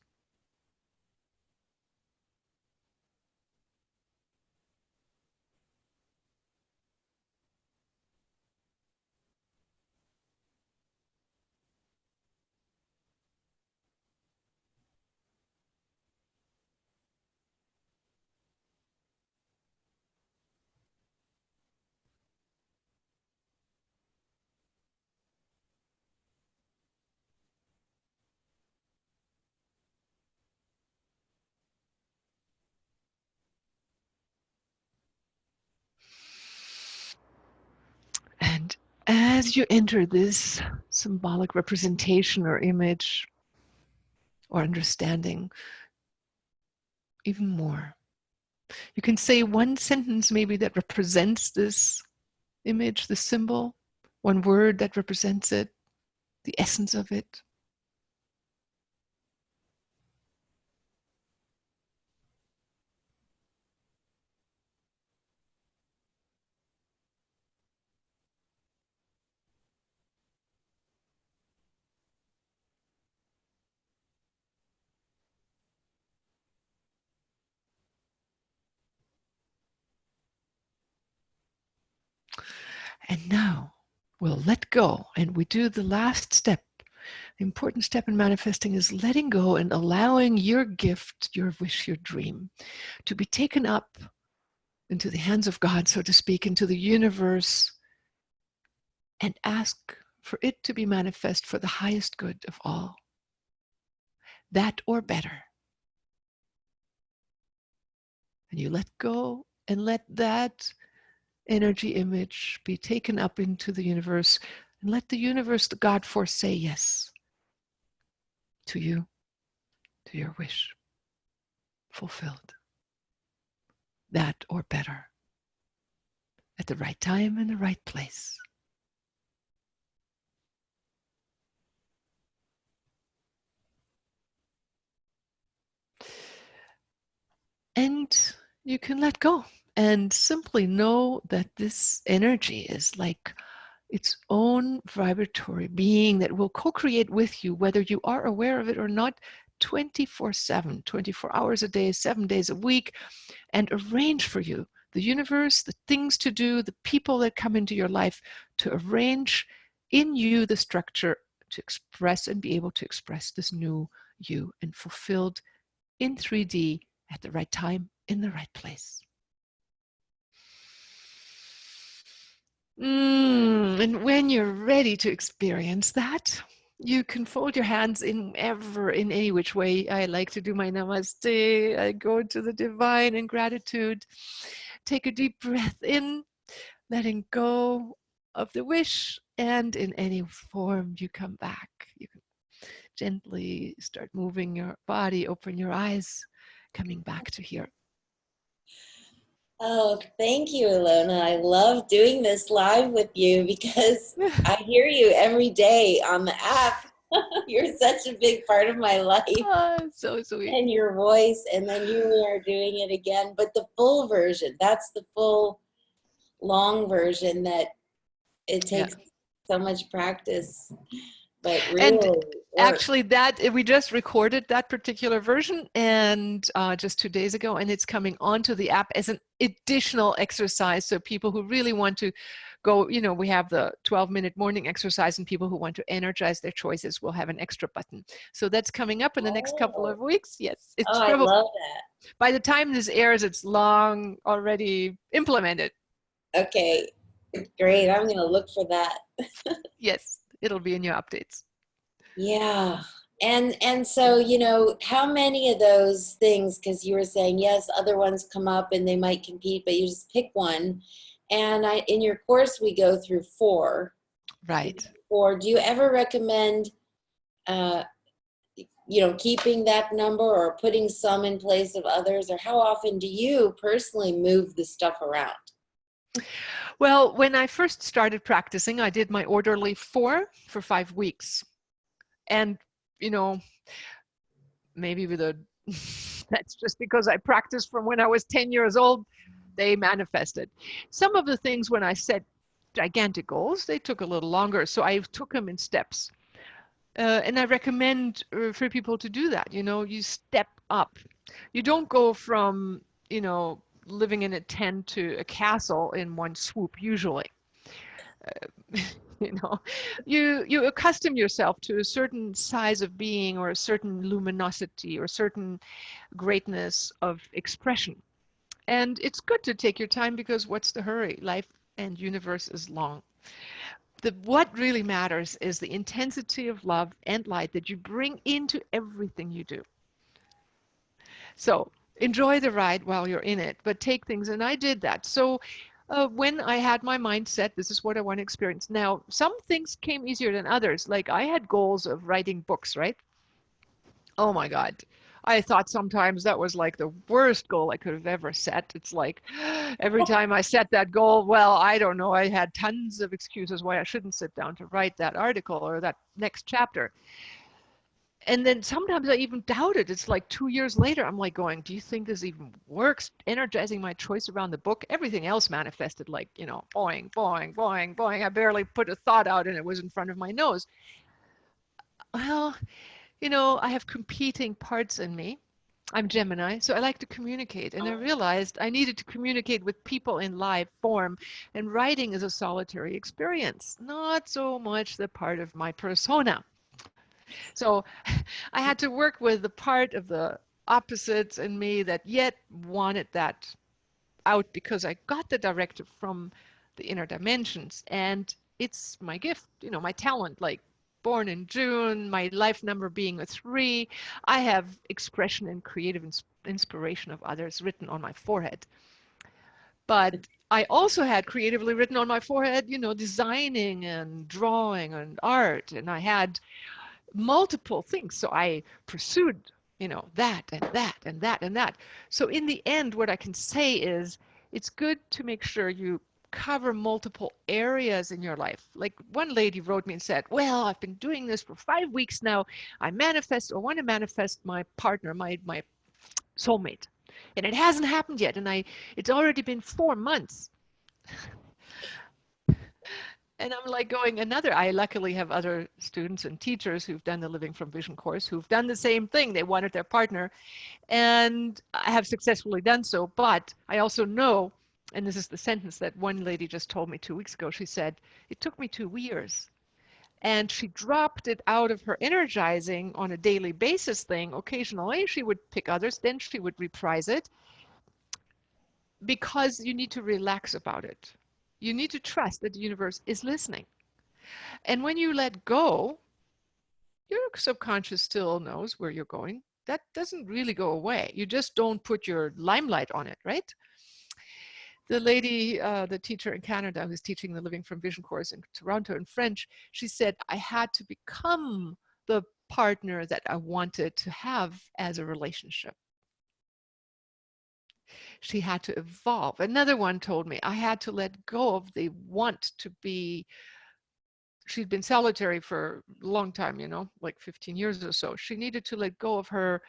And as you enter this symbolic representation or image or understanding even more, you can say one sentence maybe that represents this image, the symbol, one word that represents it, the essence of it. And now we'll let go and we do the last step. The important step in manifesting is letting go and allowing your gift, your wish, your dream to be taken up into the hands of God, so to speak, into the universe, and ask for it to be manifest for the highest good of all. That or better. And you let go and let that energy image be taken up into the universe, and let the universe, the God force, say yes to you, to your wish, fulfilled. That or better, at the right time in the right place. And you can let go and simply know that this energy is like its own vibratory being that will co-create with you, whether you are aware of it or not, 24/7, 24 hours a day, 7 days a week, and arrange for you the universe, the things to do, the people that come into your life, to arrange in you the structure to express and be able to express this new you, and fulfilled in 3D at the right time, in the right place. And when you're ready to experience that, you can fold your hands in any which way. I like to do my namaste. I go to the divine in gratitude. Take a deep breath in, letting go of the wish, and in any form you come back. You can gently start moving your body, open your eyes, coming back to here. Oh, thank you, Ilona. I love doing this live with you because I hear you every day on the app. You're such a big part of my life. So sweet. And your voice, and then here we are doing it again. But the full version, that's the full long version that it takes so much practice, but really And works. actually, that we just recorded that particular version, and just 2 days ago, and it's coming onto the app as an additional exercise. So people who really want to go, we have the 12-minute morning exercise, and people who want to energize their choices will have an extra button. So that's coming up in the next couple of weeks. Yes, it's I love that. By the time this airs, it's long already implemented. Okay, great. I'm going to look for that. Yes, it'll be in your updates. Yeah. And so, how many of those things, because you were saying, yes, other ones come up and they might compete, but you just pick one. And in your course, we go through 4. Right. Or do you ever recommend, keeping that number or putting some in place of others? Or how often do you personally move the stuff around? Well, when I first started practicing, I did my orderly 4 for 5 weeks. And, maybe that's just because I practiced from when I was 10 years old, they manifested. Some of the things when I set gigantic goals, they took a little longer. So I took them in steps. And I recommend for people to do that. You step up. You don't go from, living in a tent to a castle in one swoop, usually. You accustom yourself to a certain size of being, or a certain luminosity, or certain greatness of expression. And it's good to take your time, because what's the hurry? Life and universe is long. What really matters is the intensity of love and light that you bring into everything you do. So enjoy the ride while you're in it, but take things, and I did that. So when I had my mind set, this is what I want to experience. Now, some things came easier than others. Like I had goals of writing books, right? Oh my God. I thought sometimes that was like the worst goal I could have ever set. It's like every time I set that goal, well, I don't know, I had tons of excuses why I shouldn't sit down to write that article or that next chapter. And then sometimes I even doubt it. It's like 2 years later, I'm like going, do you think this even works? Energizing my choice around the book. Everything else manifested like, boing, boing, boing, boing. I barely put a thought out and it was in front of my nose. Well, I have competing parts in me. I'm Gemini, so I like to communicate. And I realized I needed to communicate with people in live form. And writing is a solitary experience, not so much the part of my persona. So I had to work with the part of the opposites in me that yet wanted that out, because I got the directive from the inner dimensions. And it's my gift, you know, my talent, like born in June, my life number being a 3. I have expression and creative inspiration of others written on my forehead. But I also had creatively written on my forehead, you know, designing and drawing and art. And I had multiple things. So I pursued, you know, that and that and that and that. So in the end, what I can say is it's good to make sure you cover multiple areas in your life. Like one lady wrote me and said, well, I've been doing this for 5 weeks now. I manifest or want to manifest my partner, my soulmate. And it hasn't happened yet. And it's already been 4 months. And I'm like going I luckily have other students and teachers who've done the Living from Vision course who've done the same thing. They wanted their partner, and I have successfully done so. But I also know, and this is the sentence that one lady just told me 2 weeks ago. She said, it took me 2 years. And she dropped it out of her energizing on a daily basis thing. Occasionally she would pick others, then she would reprise it, because you need to relax about it. You need to trust that the universe is listening. And when you let go, your subconscious still knows where you're going. That doesn't really go away. You just don't put your limelight on it, right? The lady, the teacher in Canada who's teaching the Living from Vision course in Toronto in French, she said, I had to become the partner that I wanted to have as a relationship. She had to evolve. Another one told me I had to let go of the want to be. She'd been solitary for a long time, you know, like 15 years or so. She needed to let go of her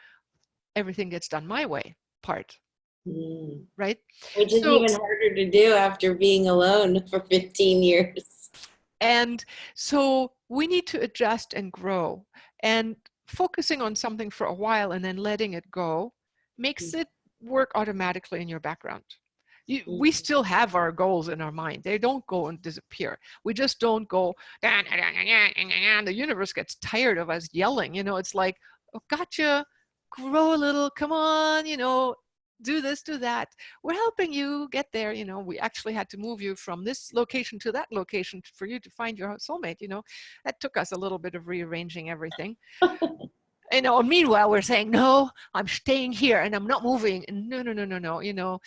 everything gets done my way part, right? Which is So, even harder to do after being alone for 15 years. and so we need to adjust and grow, and focusing on something for a while and then letting it go makes it work automatically in your background. We still have our goals in our mind. They don't go and disappear. We just don't go, the universe gets tired of us yelling. You know, it's like, oh, gotcha, grow a little, come on, you know, do this, do that. We're helping you get there. You know, we actually had to move you from this location to that location for you to find your soulmate. You know, that took us a little bit of rearranging everything. You know, meanwhile, we're saying, no, I'm staying here and I'm not moving. And no, you know,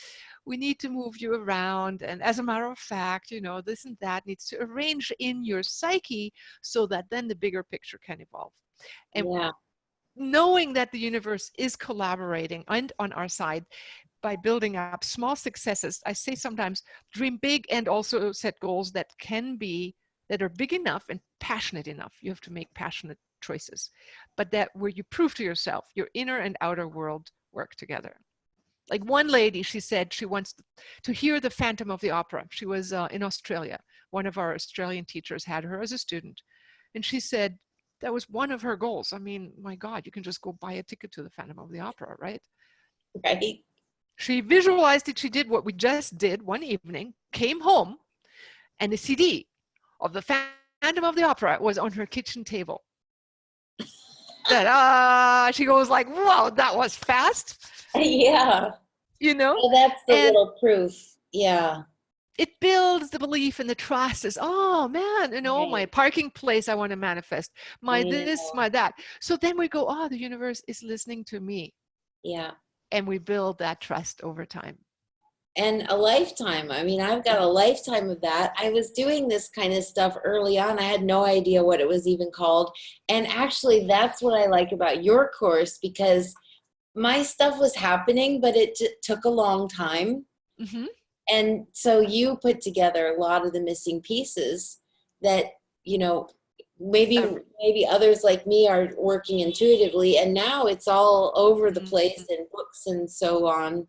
we need to move you around. And as a matter of fact, you know, this and that needs to arrange in your psyche so that then the bigger picture can evolve. And Yeah. knowing that the universe is collaborating and on our side by building up small successes. I say sometimes dream big and also set goals that are big enough and passionate enough. You have to make passionate choices, but that where you prove to yourself your inner and outer world work together. Like one lady, she said she wants to hear the Phantom of the Opera. She was in Australia. One of our Australian teachers had her as a student. And she said that was one of her goals. I mean, my God, you can just go buy a ticket to the Phantom of the Opera, right? Right. She visualized it. She did what we just did one evening, came home, and the CD of the Phantom of the Opera was on her kitchen table. That she goes like, wow, that was fast. Yeah. You know? Well, that's the And little proof. Yeah. it builds the belief and the trust is, oh man, you know, my Right. parking place I want to manifest, my I this, know. my that. So then we go, oh, the universe is listening to me. Yeah. And we build that trust over time. And a lifetime. I mean, I've got a lifetime of that. I was doing this kind of stuff early on. I had no idea what it was even called. And actually, that's what I like about your course, because my stuff was happening, but it took a long time. Mm-hmm. And so you put together a lot of the missing pieces that, you know, maybe others like me are working intuitively, and now it's all over the place in books and so on.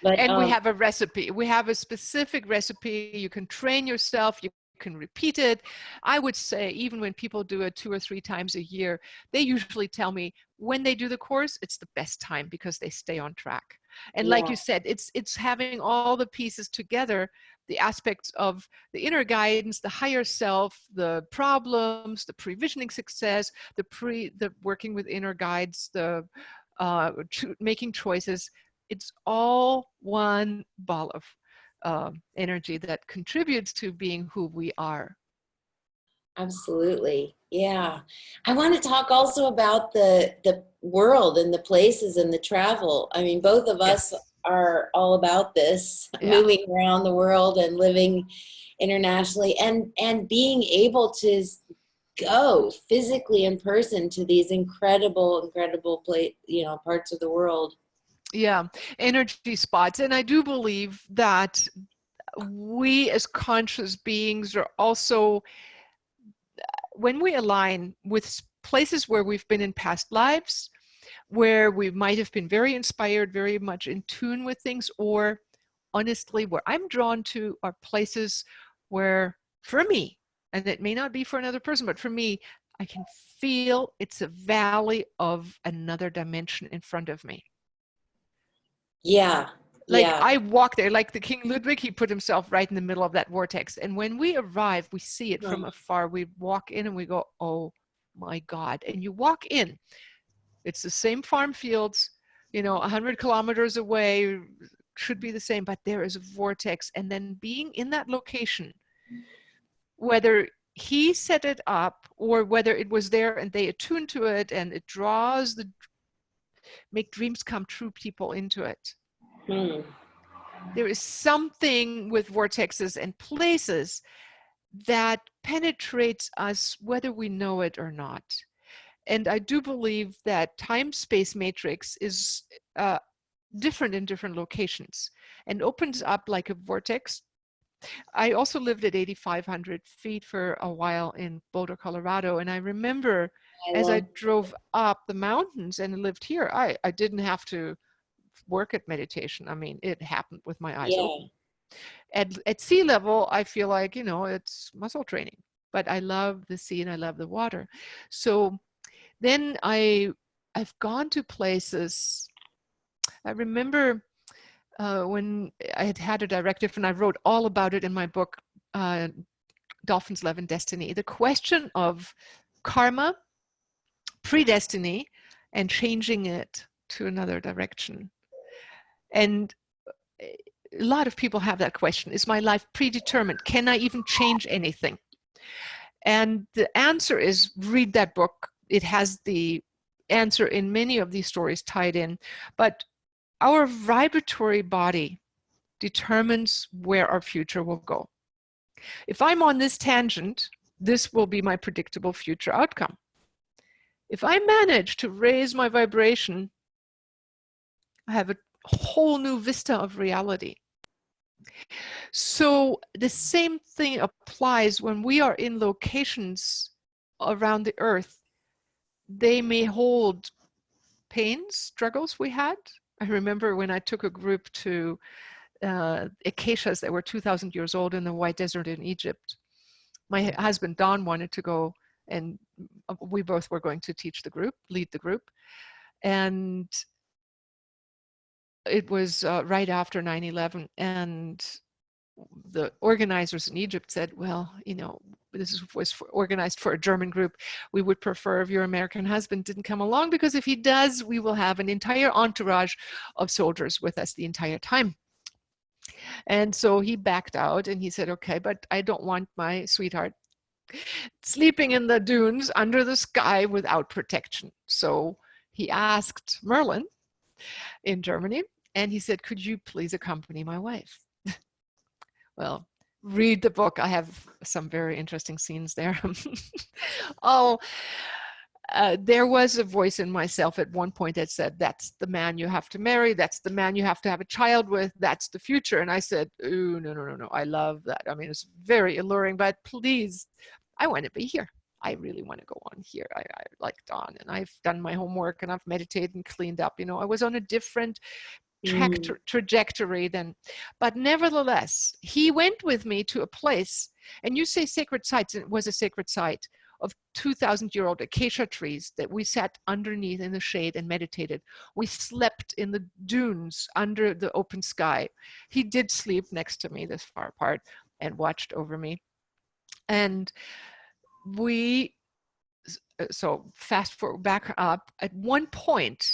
But And we have a recipe. We have a specific recipe. You can train yourself. You can repeat it. I would say even when people do it 2 or 3 times a year, they usually tell me when they do the course, it's the best time because they stay on track. And like yeah, you said, it's having all the pieces together, the aspects of the inner guidance, the higher self, the problems, the pre-visioning success, the working with inner guides, the making choices. It's all one ball of energy that contributes to being who we are. Absolutely. Yeah. I want to talk also about the world and the places and the travel. I mean, both of us Yes. are all about this, Yeah. moving around the world and living internationally and being able to go physically in person to these incredible parts of the world. Yeah. Energy spots. And I do believe that we as conscious beings are also, when we align with places where we've been in past lives, where we might have been very inspired, very much in tune with things, or honestly, where I'm drawn to are places where, for me, and it may not be for another person, but for me, I can feel it's a valley of another dimension in front of me. Yeah. Like Yeah. I walk there, like the King Ludwig, he put himself right in the middle of that vortex. And when we arrive, we see it from Huh. afar. We walk in and we go, oh my God. And you walk in, it's the same farm fields, 100 kilometers away, should be the same, but there is a vortex. And then being in that location, whether he set it up or whether it was there and they attuned to it and it draws the make dreams come true people into it. Hmm. There is something with vortexes and places that penetrates us whether we know it or not. And I do believe that time-space matrix is different in different locations and opens up like a vortex. I also lived at 8,500 feet for a while in Boulder, Colorado. And I remember I as I love. drove up the mountains and lived here, I didn't have to work at meditation. I mean, it happened with my eyes Yeah. open. At sea level, I feel like, it's muscle training, but I love the sea and I love the water. So then I've gone to places. I remember when I had had a directive, and I wrote all about it in my book, Dolphins, Love, and Destiny. The question of karma, predestiny, and changing it to another direction. And a lot of people have that question. Is my life predetermined? Can I even change anything? And the answer is read that book. It has the answer in many of these stories tied in. But our vibratory body determines where our future will go. If I'm on this tangent, this will be my predictable future outcome. If I manage to raise my vibration, I have a whole new vista of reality. So the same thing applies when we are in locations around the earth. They may hold pains, struggles we had. I remember when I took a group to acacias that were 2,000 years old in the White Desert in Egypt. My husband, Don, wanted to go, and we both were going to teach the group, lead the group. And it was right after 9/11. And the organizers in Egypt said, well, this was organized for a German group. We would prefer if your American husband didn't come along, because if he does, we will have an entire entourage of soldiers with us the entire time. And so he backed out and he said, okay, but I don't want my sweetheart sleeping in the dunes under the sky without protection. So he asked Merlin in Germany, and he said, could you please accompany my wife? Well, read the book. I have some very interesting scenes there. Oh, there was a voice in myself at one point that said, that's the man you have to marry. That's the man you have to have a child with. That's the future. And I said, ooh, no. I love that. I mean, it's very alluring, but please, I want to be here. I really want to go on here. I like Dawn, and I've done my homework and I've meditated and cleaned up. I was on a different trajectory then. But nevertheless, he went with me to a place, and you say sacred sites, it was a sacred site of 2,000-year-old acacia trees that we sat underneath in the shade and meditated. We slept in the dunes under the open sky. He did sleep next to me this far apart and watched over me. And so fast forward back up, at one point,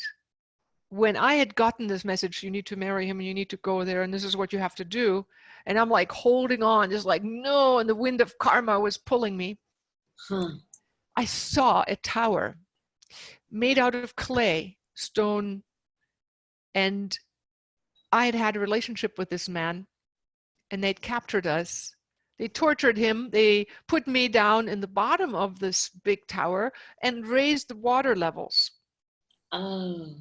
when I had gotten this message, you need to marry him and you need to go there and this is what you have to do. And I'm like holding on, just like, no, and the wind of karma was pulling me. Huh. I saw a tower made out of clay, stone, and I had had a relationship with this man, and they'd captured us. They tortured him. They put me down in the bottom of this big tower and raised the water levels. Oh.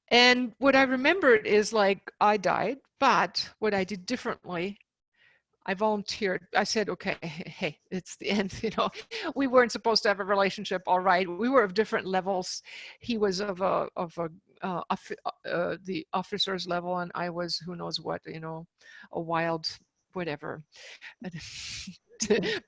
And what I remembered is like I died, but what I did differently, I volunteered. I said, okay, hey, it's the end. You know, we weren't supposed to have a relationship. All right, we were of different levels. He was of the officer's level, and I was who knows what. You know, a wild whatever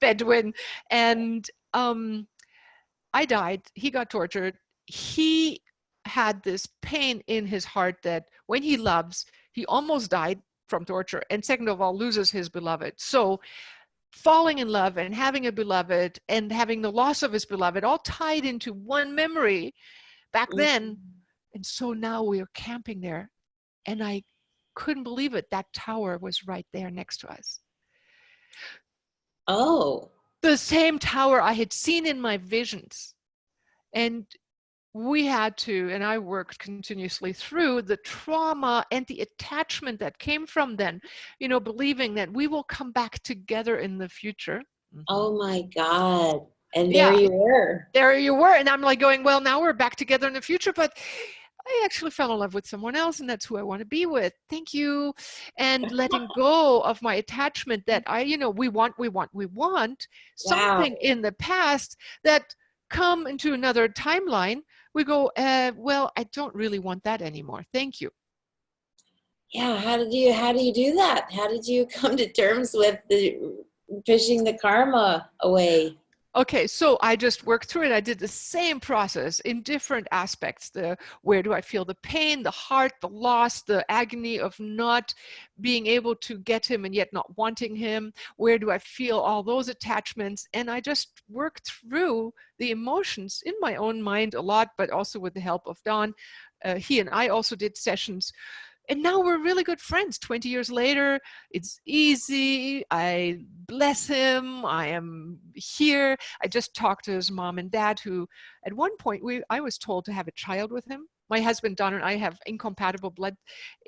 Bedouin, and I died. He got tortured. He had this pain in his heart that when he loves, he almost died from torture. And second of all, loses his beloved. So falling in love and having a beloved and having the loss of his beloved all tied into one memory back then. And so now we are camping there. And I couldn't believe it. That tower was right there next to us. Oh. The same tower I had seen in my visions. And we had to, and I worked continuously through the trauma and the attachment that came from then, you know, believing that we will come back together in the future. Oh my God. And there Yeah, you were. there you were. And I'm like going, well, now we're back together in the future, but I actually fell in love with someone else, and that's who I want to be with. Thank you. And letting go of my attachment that you know, we want Wow. something in the past that come into another timeline. We go, well, I don't really want that anymore. Thank you. Yeah. How do you do that? How did you come to terms with pushing the karma away? Okay, so I just worked through it. I did the same process in different aspects. Where do I feel the pain, the heart, the loss, the agony of not being able to get him and yet not wanting him? Where do I feel all those attachments? And I just worked through the emotions in my own mind a lot, but also with the help of Don. He and I also did sessions. And now we're really good friends. 20 years later, it's easy. I bless him. I am here. I just talked to his mom and dad, who at one point I was told to have a child with him. My husband, Don, and I have incompatible blood,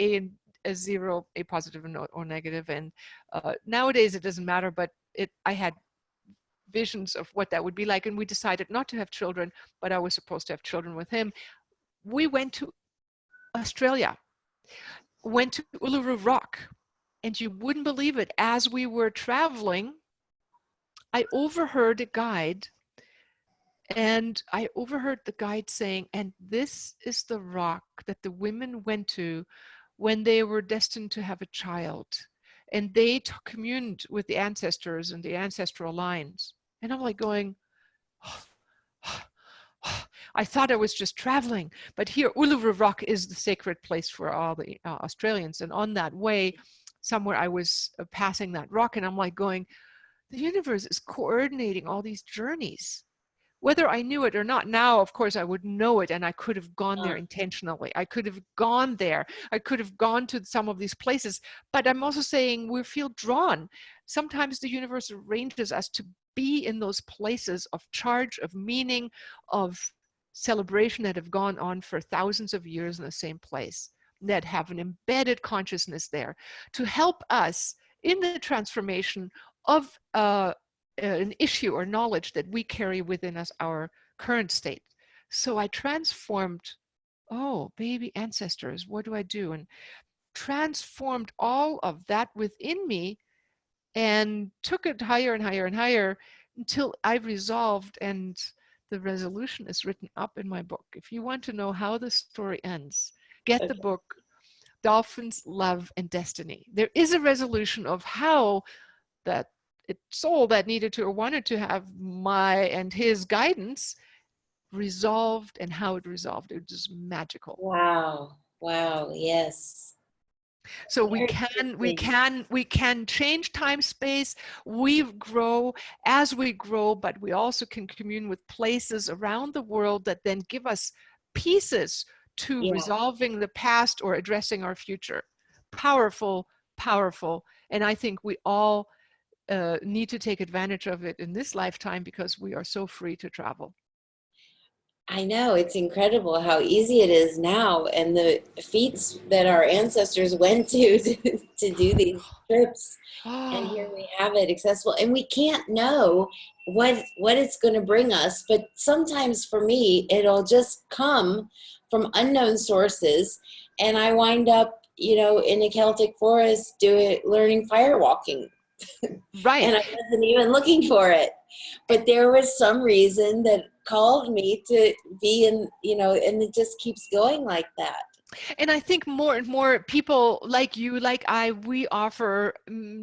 a zero, A positive or negative. And nowadays it doesn't matter, but I had visions of what that would be like. And we decided not to have children, but I was supposed to have children with him. We went to Australia, went to Uluru Rock, and you wouldn't believe it. As we were traveling, I overheard a guide, and I overheard the guide saying, and this is the rock that the women went to when they were destined to have a child. And they communed with the ancestors and the ancestral lines. And I'm like going, I thought I was just traveling, but here Uluru Rock is the sacred place for all the Australians. And on that way, somewhere I was passing that rock, and I'm like going, the universe is coordinating all these journeys. Whether I knew it or not, now, of course, I would know it, and I could have gone there intentionally. I could have gone there. I could have gone to some of these places. But I'm also saying we feel drawn. Sometimes the universe arranges us to be in those places of charge, of meaning, of celebration that have gone on for thousands of years in the same place, that have an embedded consciousness there to help us in the transformation of an issue or knowledge that we carry within us, our current state. So I transformed, oh, baby ancestors, what do I do? And transformed all of that within me and took it higher and higher and higher until I resolved, and the resolution is written up in my book. If you want to know how the story ends, get the book, Dolphins, Love, and Destiny. There is a resolution of how that soul that needed to or wanted to have my and his guidance resolved, and how it resolved. It was magical. Wow. Wow. Yes. So Very we can change time space. We grow as we grow, but we also can commune with places around the world that then give us pieces to Yeah. resolving the past or addressing our future. Powerful, powerful. And I think we all need to take advantage of it in this lifetime because we are so free to travel. I know, it's incredible how easy it is now, and the feats that our ancestors went to do these trips. And here we have it accessible, and we can't know what it's going to bring us. But sometimes for me, it'll just come from unknown sources, and I wind up, in a Celtic forest learning fire walking. Right. And I wasn't even looking for it, but there was some reason that called me to be in, and it just keeps going like that. And I think more and more people like you, like I, we offer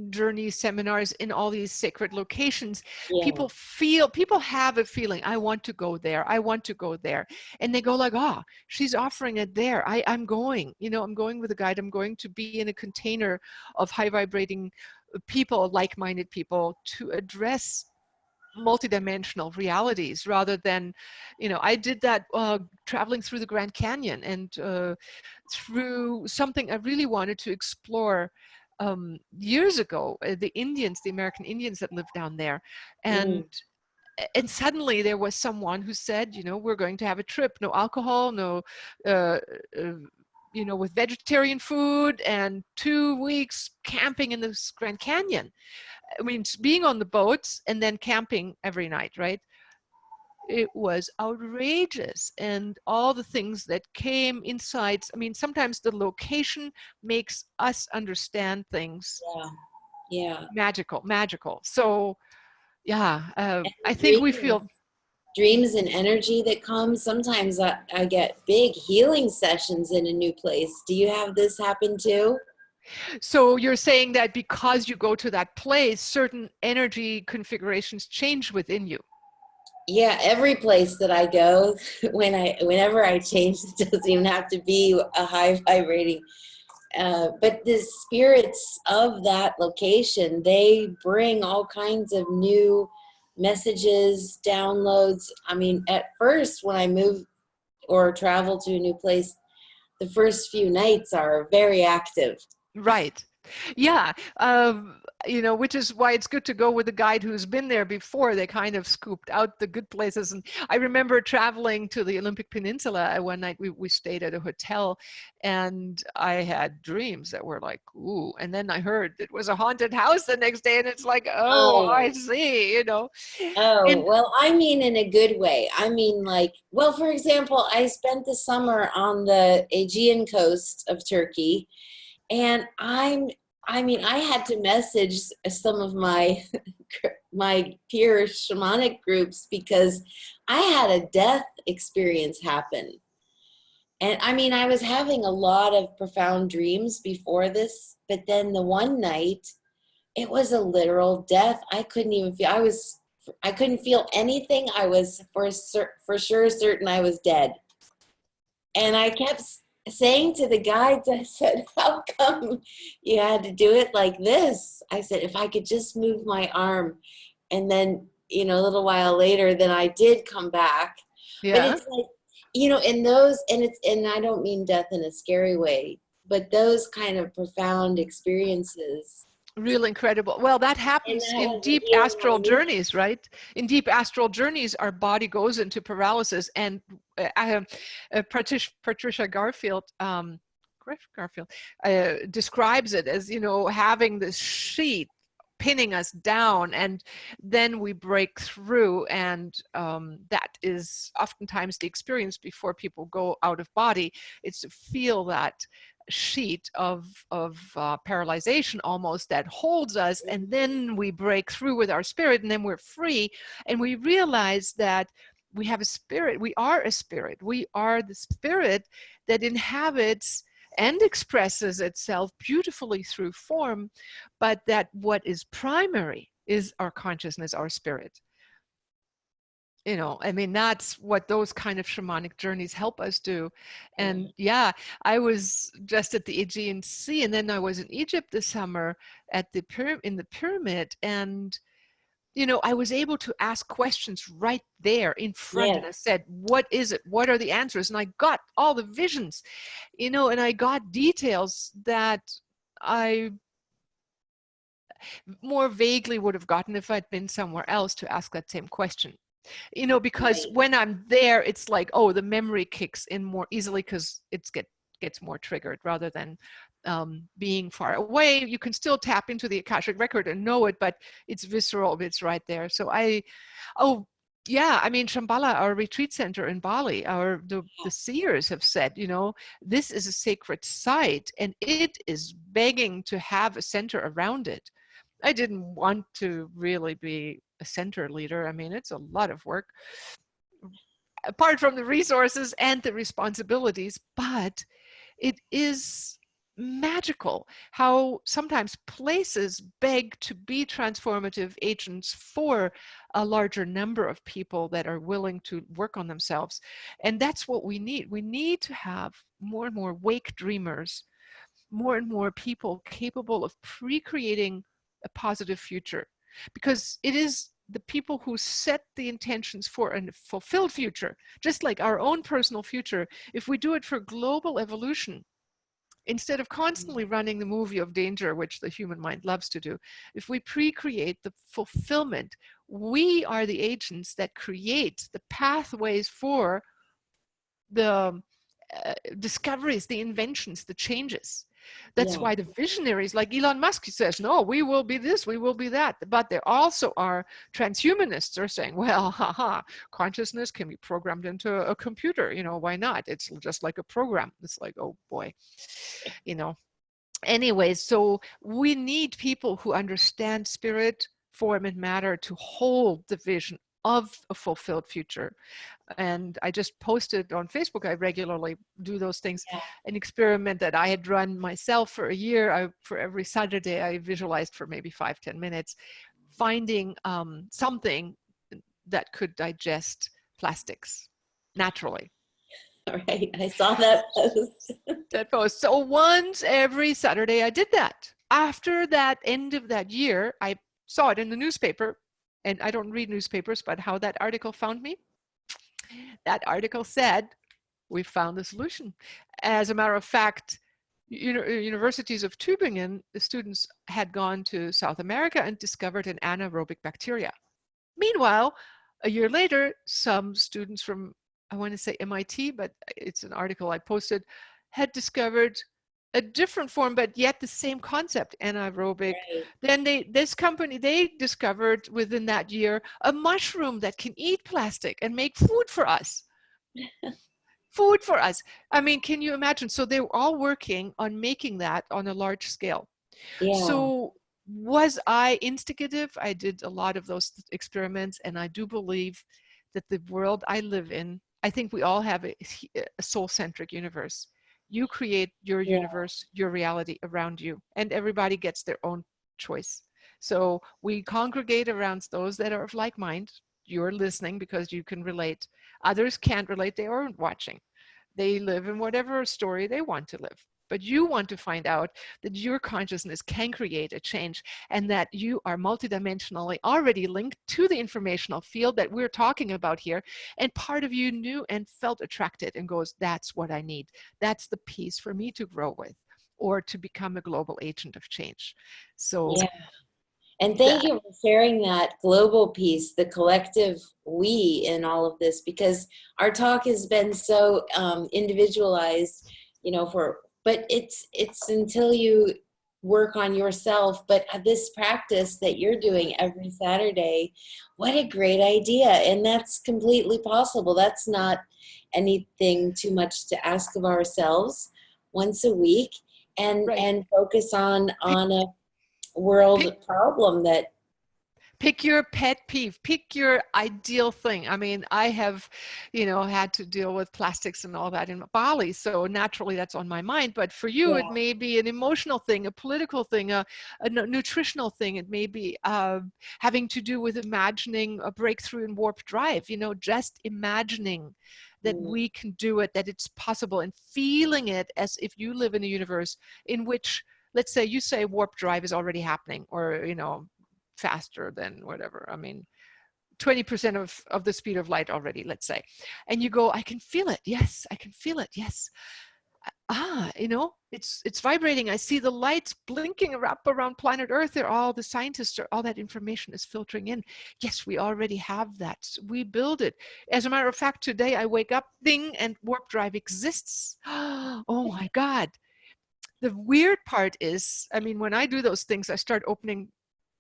journey seminars in all these sacred locations. Yeah. People have a feeling, I want to go there. I want to go there. And they go like, oh, she's offering it there. I'm going, I'm going with a guide. I'm going to be in a container of high vibrating people, like-minded people, to address multidimensional realities rather than, I did that traveling through the Grand Canyon and through something I really wanted to explore years ago, the American Indians that live down there. And suddenly there was someone who said, we're going to have a trip, no alcohol, no, with vegetarian food and 2 weeks camping in this Grand Canyon. I mean, being on the boats and then camping every night, right? It was outrageous. And all the things that came inside. I mean, sometimes the location makes us understand things. Yeah. Magical. So, yeah, I think we feel dreams and energy that comes. Sometimes I get big healing sessions in a new place. Do you have this happen too? So you're saying that because you go to that place, certain energy configurations change within you. Yeah, every place that I go, whenever I change, it doesn't even have to be a high vibrating. But the spirits of that location, they bring all kinds of new messages, downloads. I mean, at first, when I move or travel to a new place, the first few nights are very active. Right. Yeah. Which is why it's good to go with a guide who's been there before. They kind of scooped out the good places. And I remember traveling to the Olympic Peninsula. One night we stayed at a hotel and I had dreams that were like, ooh. And then I heard it was a haunted house the next day. And it's like, oh, I see, Oh, And, well, I mean, in a good way. I mean, for example, I spent the summer on the Aegean coast of Turkey, and I had to message some of my peer shamanic groups because I had a death experience happen. And I mean, I was having a lot of profound dreams before this, but then the one night, it was a literal death. I couldn't even feel. I couldn't feel anything. I was for sure certain I was dead. And I kept saying to the guides, I said, how come you had to do it like this? I said, if I could just move my arm. And then, a little while later, then I did come back. yeah. But it's like, in those, and I don't mean death in a scary way, but those kind of profound experiences. Real incredible. Well, that happens in deep astral journeys, right? In deep astral journeys, our body goes into paralysis. And Patricia Garfield, describes it as, having this sheet pinning us down, and then we break through. And that is oftentimes the experience before people go out of body. It's to feel that sheet of paralyzation almost that holds us, and then we break through with our spirit, and then we're free, and we realize that we have a spirit. We are a spirit. We are the spirit that inhabits and expresses itself beautifully through form, but that what is primary is our consciousness, our spirit. I mean, that's what those kind of shamanic journeys help us do. And yeah, I was just at the Aegean Sea, and then I was in Egypt this summer at in the pyramid, and I was able to ask questions right there in front. And I said, what is it? What are the answers? And I got all the visions, and I got details that more vaguely would have gotten if I'd been somewhere else to ask that same question. You know, because Right. when I'm there, it's like, oh, the memory kicks in more easily because it gets more triggered rather than being far away. You can still tap into the Akashic record and know it, but it's visceral, it's right there. So oh, yeah, I mean, Shambhala, our retreat center in Bali, the seers have said, you know, this is a sacred site and it is begging to have a center around it. I didn't want to really be a center leader. I mean, it's a lot of work, apart from the resources and the responsibilities, but it is magical how sometimes places beg to be transformative agents for a larger number of people that are willing to work on themselves. And that's what we need. We need to have more and more wake dreamers, more and more people capable of pre-creating a positive future, because it is the people who set the intentions for a fulfilled future, just like our own personal future. If we do it for global evolution, instead of constantly running the movie of danger, which the human mind loves to do, if we pre-create the fulfillment, we are the agents that create the pathways for the discoveries, the inventions, the changes. That's Yeah. why the visionaries like Elon Musk says, no, we will be this, we will be that. But there also are transhumanists are saying, well, haha, consciousness can be programmed into a computer. You know, why not? It's just like a program. It's like, oh boy, you know. Anyways, so we need people who understand spirit, form, and matter to hold the vision of a fulfilled future. And I just posted on Facebook, I regularly do those things, Yeah. an experiment that I had run myself for a year. For every Saturday, I visualized for maybe 5-10 minutes, finding something that could digest plastics naturally. All right. I saw that post. That post. So once every Saturday, I did that. After that end of that year, I saw it in the newspaper, and I don't read newspapers, but how that article found me. That article said, we found the solution. As a matter of fact, universities of Tübingen, the students had gone to South America and discovered an anaerobic bacteria. Meanwhile, a year later, some students from, I want to say MIT, but it's an article I posted, had discovered a different form, but yet the same concept, anaerobic. Right. Then this company, they discovered within that year a mushroom that can eat plastic and make food for us. Food for us. I mean, can you imagine? So they were all working on making that on a large scale. Yeah. So was I instigative? I did a lot of those experiments, and I do believe that the world I live in, I think we all have a soul-centric universe. You create your Yeah. universe, your reality around you, and everybody gets their own choice. So we congregate around those that are of like mind. You're listening because you can relate. Others can't relate, they aren't watching. They live in whatever story they want to live. But you want to find out that your consciousness can create a change and that you are multidimensionally already linked to the informational field that we're talking about here. And part of you knew and felt attracted and goes, that's what I need. That's the piece for me to grow with or to become a global agent of change. So Yeah. And thank that, you for sharing that global piece, the collective we in all of this, because our talk has been so individualized, you know, but it's until you work on yourself. But this practice that you're doing every Saturday, what a great idea. And that's completely possible. That's not anything too much to ask of ourselves once a week, right. and focus on Pick, a world pick problem that pick your pet peeve, pick your ideal thing. I mean, I have, had to deal with plastics and all that in Bali, so naturally that's on my mind. But for you, it yeah. may be an emotional thing, a political thing, a nutritional thing. It may be having to do with imagining a breakthrough in warp drive, just imagining that Mm, we can do it, that it's possible, and feeling it as if you live in a universe in which, let's say you say warp drive is already happening, or faster than whatever. I mean, 20% of the speed of light already, let's say. And you go, I can feel it. Yes, I can feel it. Yes. you know, it's vibrating. I see the lights blinking up around planet Earth. They're all, the scientists are, all that information is filtering in. Yes, we already have that. We build it. As a matter of fact, today I wake up, ding, and warp drive exists. Oh my God. The weird part is, I mean, when I do those things, I start opening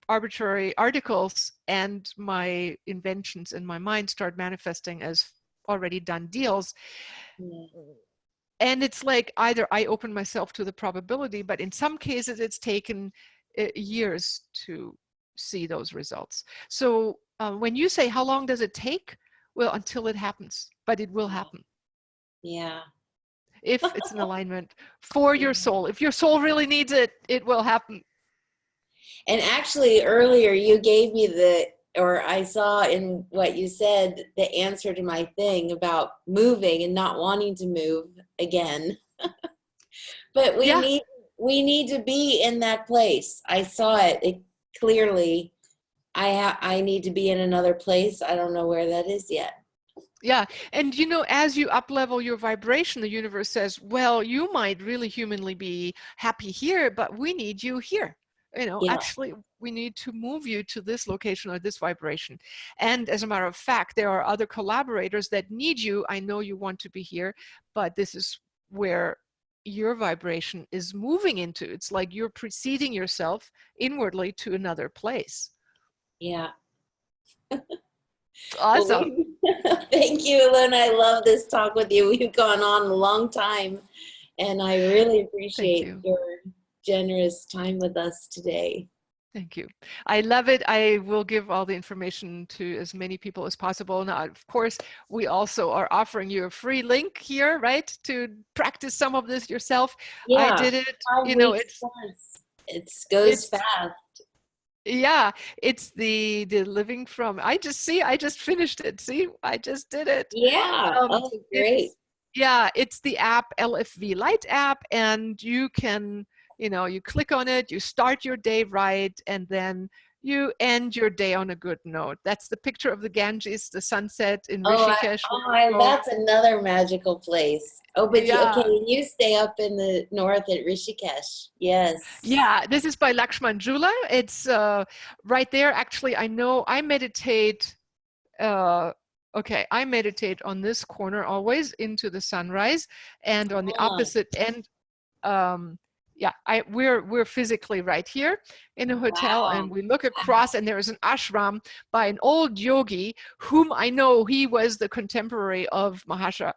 arbitrary articles and my inventions in my mind start manifesting as already done deals. Yeah. And it's like either I open myself to the probability, but in some cases it's taken years to see those results. So when you say how long does it take? Well, until it happens, but it will happen. Yeah. If it's an alignment for your soul. If your soul really needs it, it will happen. And actually earlier you gave me or I saw in what you said, the answer to my thing about moving and not wanting to move again. But we Yeah. need to be in that place. I saw it clearly. I need to be in another place. I don't know where that is yet. Yeah. And you know, as you up level your vibration, the universe says, well, you might really humanly be happy here, but we need you here. You know, Yeah. actually, we need to move you to this location or this vibration. And as a matter of fact, there are other collaborators that need you. I know you want to be here, but this is where your vibration is moving into. It's like you're preceding yourself inwardly to another place. Yeah. Well, Awesome. thank you, Ilona. I love this talk with you. We've gone on a long time, and I really Thank appreciate you. your generous time with us today. Thank you. I love it. I will give all the information to as many people as possible. Now, of course, we also are offering you a free link here, right, to practice some of this yourself. I Yeah, did it. 5 You know, weeks course. It goes it's fast. yeah, it's the living from. I just finished it. See, I just did it. Yeah. Oh, great. It's yeah, it's the app, LFV Light app, and you can, you know, you click on it, you start your day right, and then you end your day on a good note. That's the picture of the Ganges, the sunset in Oh, Rishikesh. Where we go. that's another magical place. Oh, but Yeah, okay, you stay up in the north at Rishikesh. Yes. yeah. This is by Lakshman Jula. It's right there. Actually, I know I meditate. Okay, I meditate on this corner always into the sunrise, and on the Ah, opposite end, yeah, we're physically right here in a hotel, wow. and we look across, and there is an ashram by an old yogi whom I know. He was the contemporary of Maharishi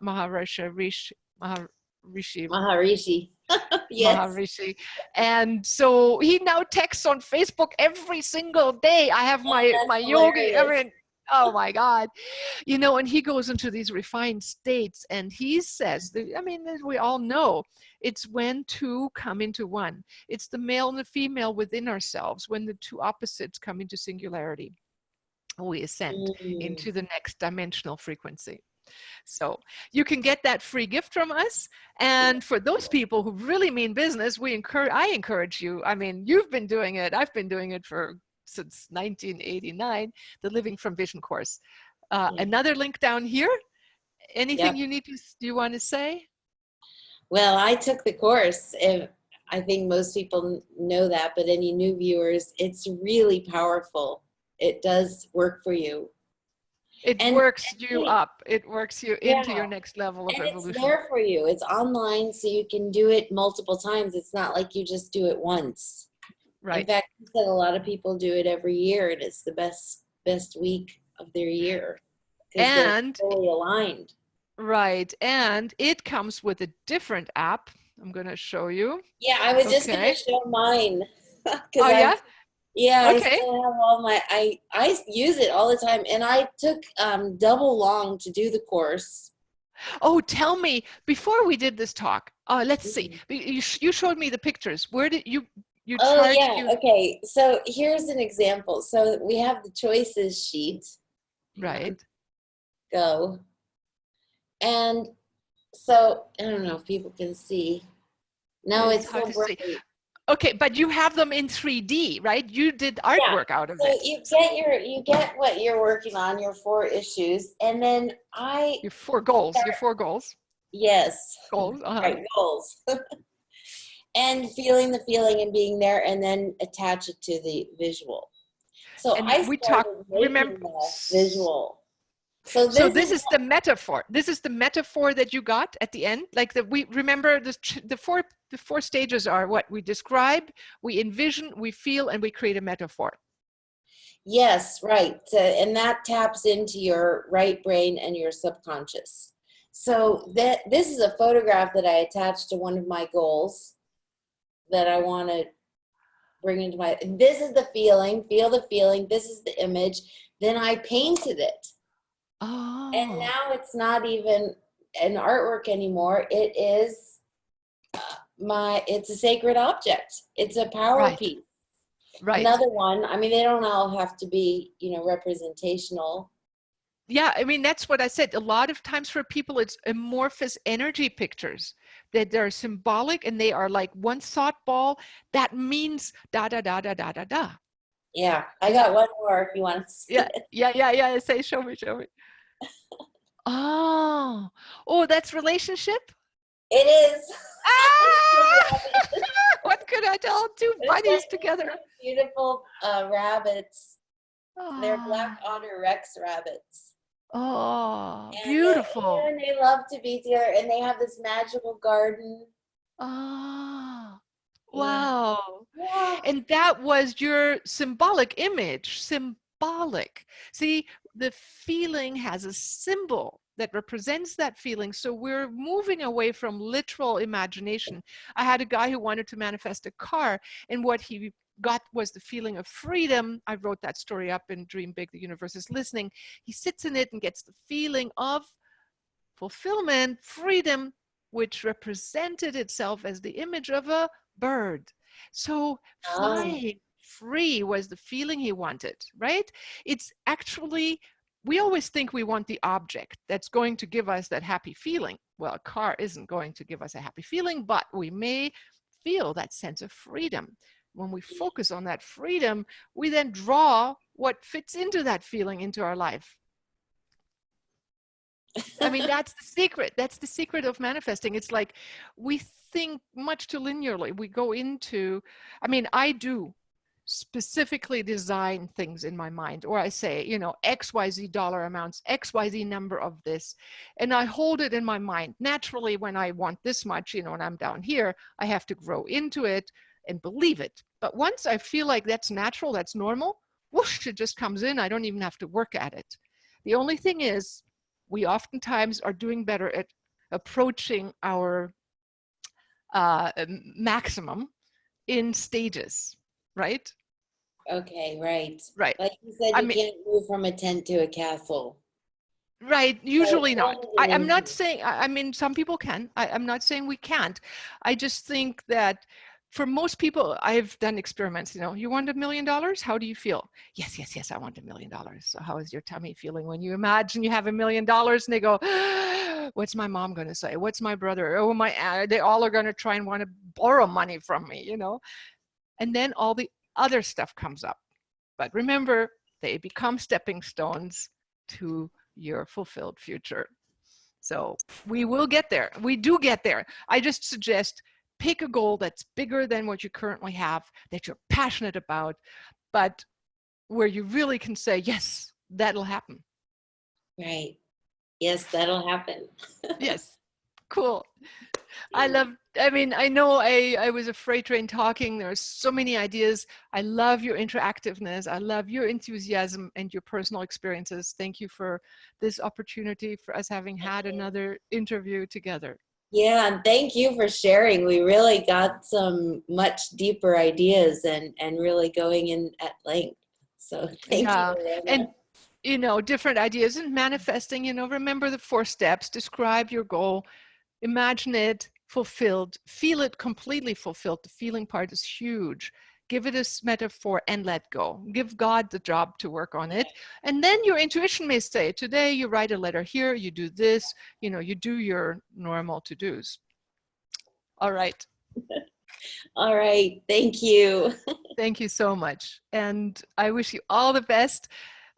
Maharishi. Yes. Maharishi. And so he now texts on Facebook every single day. I have Oh, my that's yogi hilarious. every, oh my God. You know, and he goes into these refined states and he says, I mean, as we all know, it's when two come into one. It's the male and the female within ourselves. When the two opposites come into singularity, we ascend Mm, into the next dimensional frequency. So you can get that free gift from us. yeah. And for those people who really mean business, I encourage you. I mean, you've been doing it. I've been doing it since 1989, the Living from Vision course. Yeah. Another link down here. Anything Yep. do you want to say? Well, I took the course. If I think most people know that, but any new viewers, it's really powerful. It does work for you. It And works you up. It works you yeah, into your next level of and it's evolution. there for you. It's online, so you can do it multiple times. It's not like you just do it once. In Right. fact, you said a lot of people do it every year, and it's the best week of their year because they're And fully aligned. right. And it comes with a different app. I'm going to show you. Yeah, I was just gonna Okay. show mine because Oh, I yeah? yeah, I Okay. still have all my I use it all the time, and I took double long to do the course. Oh, tell me, before we did this talk, let's see. Mhm. You showed me the pictures. Where did you Oh chart yeah, you okay. So here's an example. So we have the choices sheet. Hang on, right? go. And so I don't know if people can see. No, It's it's hard so to see. bright. Okay, but you have them in 3D, right? You did Yeah. artwork out of So it. So you get what you're working on, your 4 issues, and then I your four goals, your four goals. Yes. Goals. Right, goals. And feeling the feeling and being there, and then attach it to the visual. So And I we talk, started remember, making the visual. So so this this is, is the metaphor. This is the metaphor that you got at the end. Like we remember the four stages are what we describe, we envision, we feel, and we create a metaphor. yes, right. And that taps into your right brain and your subconscious. So this is a photograph that I attached to one of my goals that I want to bring into my, this is the feeling, feel the feeling, this is the image. Then I painted it. And Oh, now it's not even an artwork anymore. It is it's a sacred object. It's a power right, piece. right. Another one, I mean, they don't all have to be, representational. Yeah, I mean, that's what I said. A lot of times for people, it's amorphous energy pictures that they're symbolic and they are like one thought ball that means da da da da da da da. Yeah, I got one more if you want to see Yeah, it. yeah. Say, show me, show me. Oh, oh, that's relationship. It is. Ah! What could I tell? Two It's buddies like together. beautiful rabbits. They're black Oh, otter Rex rabbits. oh, And beautiful. they love to be together, and they have this magical garden. Oh, Yeah. wow. Yeah. And that was your symbolic image, symbolic. See, the feeling has a symbol that represents that feeling. So we're moving away from literal imagination. I had a guy who wanted to manifest a car, and what he got was the feeling of freedom. I wrote that story up in Dream Big, the Universe is Listening. He sits in it and gets the feeling of fulfillment, freedom, which represented itself as the image of a bird. So Oh, flying free was the feeling he wanted, right? It's actually, we always think we want the object that's going to give us that happy feeling. Well, a car isn't going to give us a happy feeling, but we may feel that sense of freedom. When we focus on that freedom, we then draw what fits into that feeling into our life. I mean, that's the secret. That's the secret of manifesting. It's like we think much too linearly. We go into, I mean, I do specifically design things in my mind, or I say, XYZ dollar amounts, XYZ number of this, and I hold it in my mind. Naturally, when I want this much, and I'm down here, I have to grow into it and believe it. But once I feel like that's natural, that's normal, whoosh, it just comes in. I don't even have to work at it. The only thing is, we oftentimes are doing better at approaching our maximum in stages, right? okay, right. Right. Like you said, I you mean, can't move from a tent to a castle. right. So Usually not. I'm only not saying, I mean, some people can. I'm not saying we can't. I just think that for most people, I've done experiments, you want $1 million? How do you feel? Yes, yes, yes, I want $1 million. So how is your tummy feeling when you imagine you have $1 million and they go, what's my mom going to say? What's my brother? Oh, my aunt. They all are going to try and want to borrow money from me, and then all the other stuff comes up. But remember, they become stepping stones to your fulfilled future. So we will get there. We do get there. I just suggest pick a goal that's bigger than what you currently have, that you're passionate about, but where you really can say, yes, that'll happen. right. Yes, that'll happen. Yes. Cool. I mean, I know I was a freight train talking. There's so many ideas. I love your interactiveness. I love your enthusiasm and your personal experiences. Thank you for this opportunity for us having had another interview together. Yeah, and thank you for sharing. We really got some much deeper ideas and really going in at length. So thank you, Yeah. Ilona. And different ideas and manifesting, remember the 4 steps. Describe your goal, imagine it fulfilled, feel it completely fulfilled. The feeling part is huge. Give it a metaphor and let go. Give God the job to work on it. And then your intuition may say, today you write a letter here, you do this, you do your normal to-dos. All right. All right. Thank you. Thank you so much. And I wish you all the best.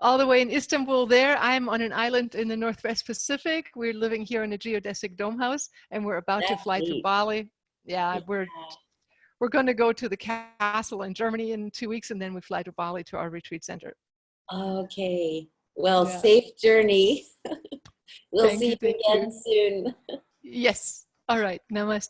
all the way in Istanbul there. I'm on an island in the Northwest Pacific. We're living here in a geodesic dome house, and we're about to That's fly to neat. Bali. Yeah, Yeah. we're going to go to the castle in Germany in 2 weeks, and then we fly to Bali to our retreat center. Okay. Well, Yeah. safe journey. We'll Thank see you. you Thank you. again soon. Yes. All right. Namaste.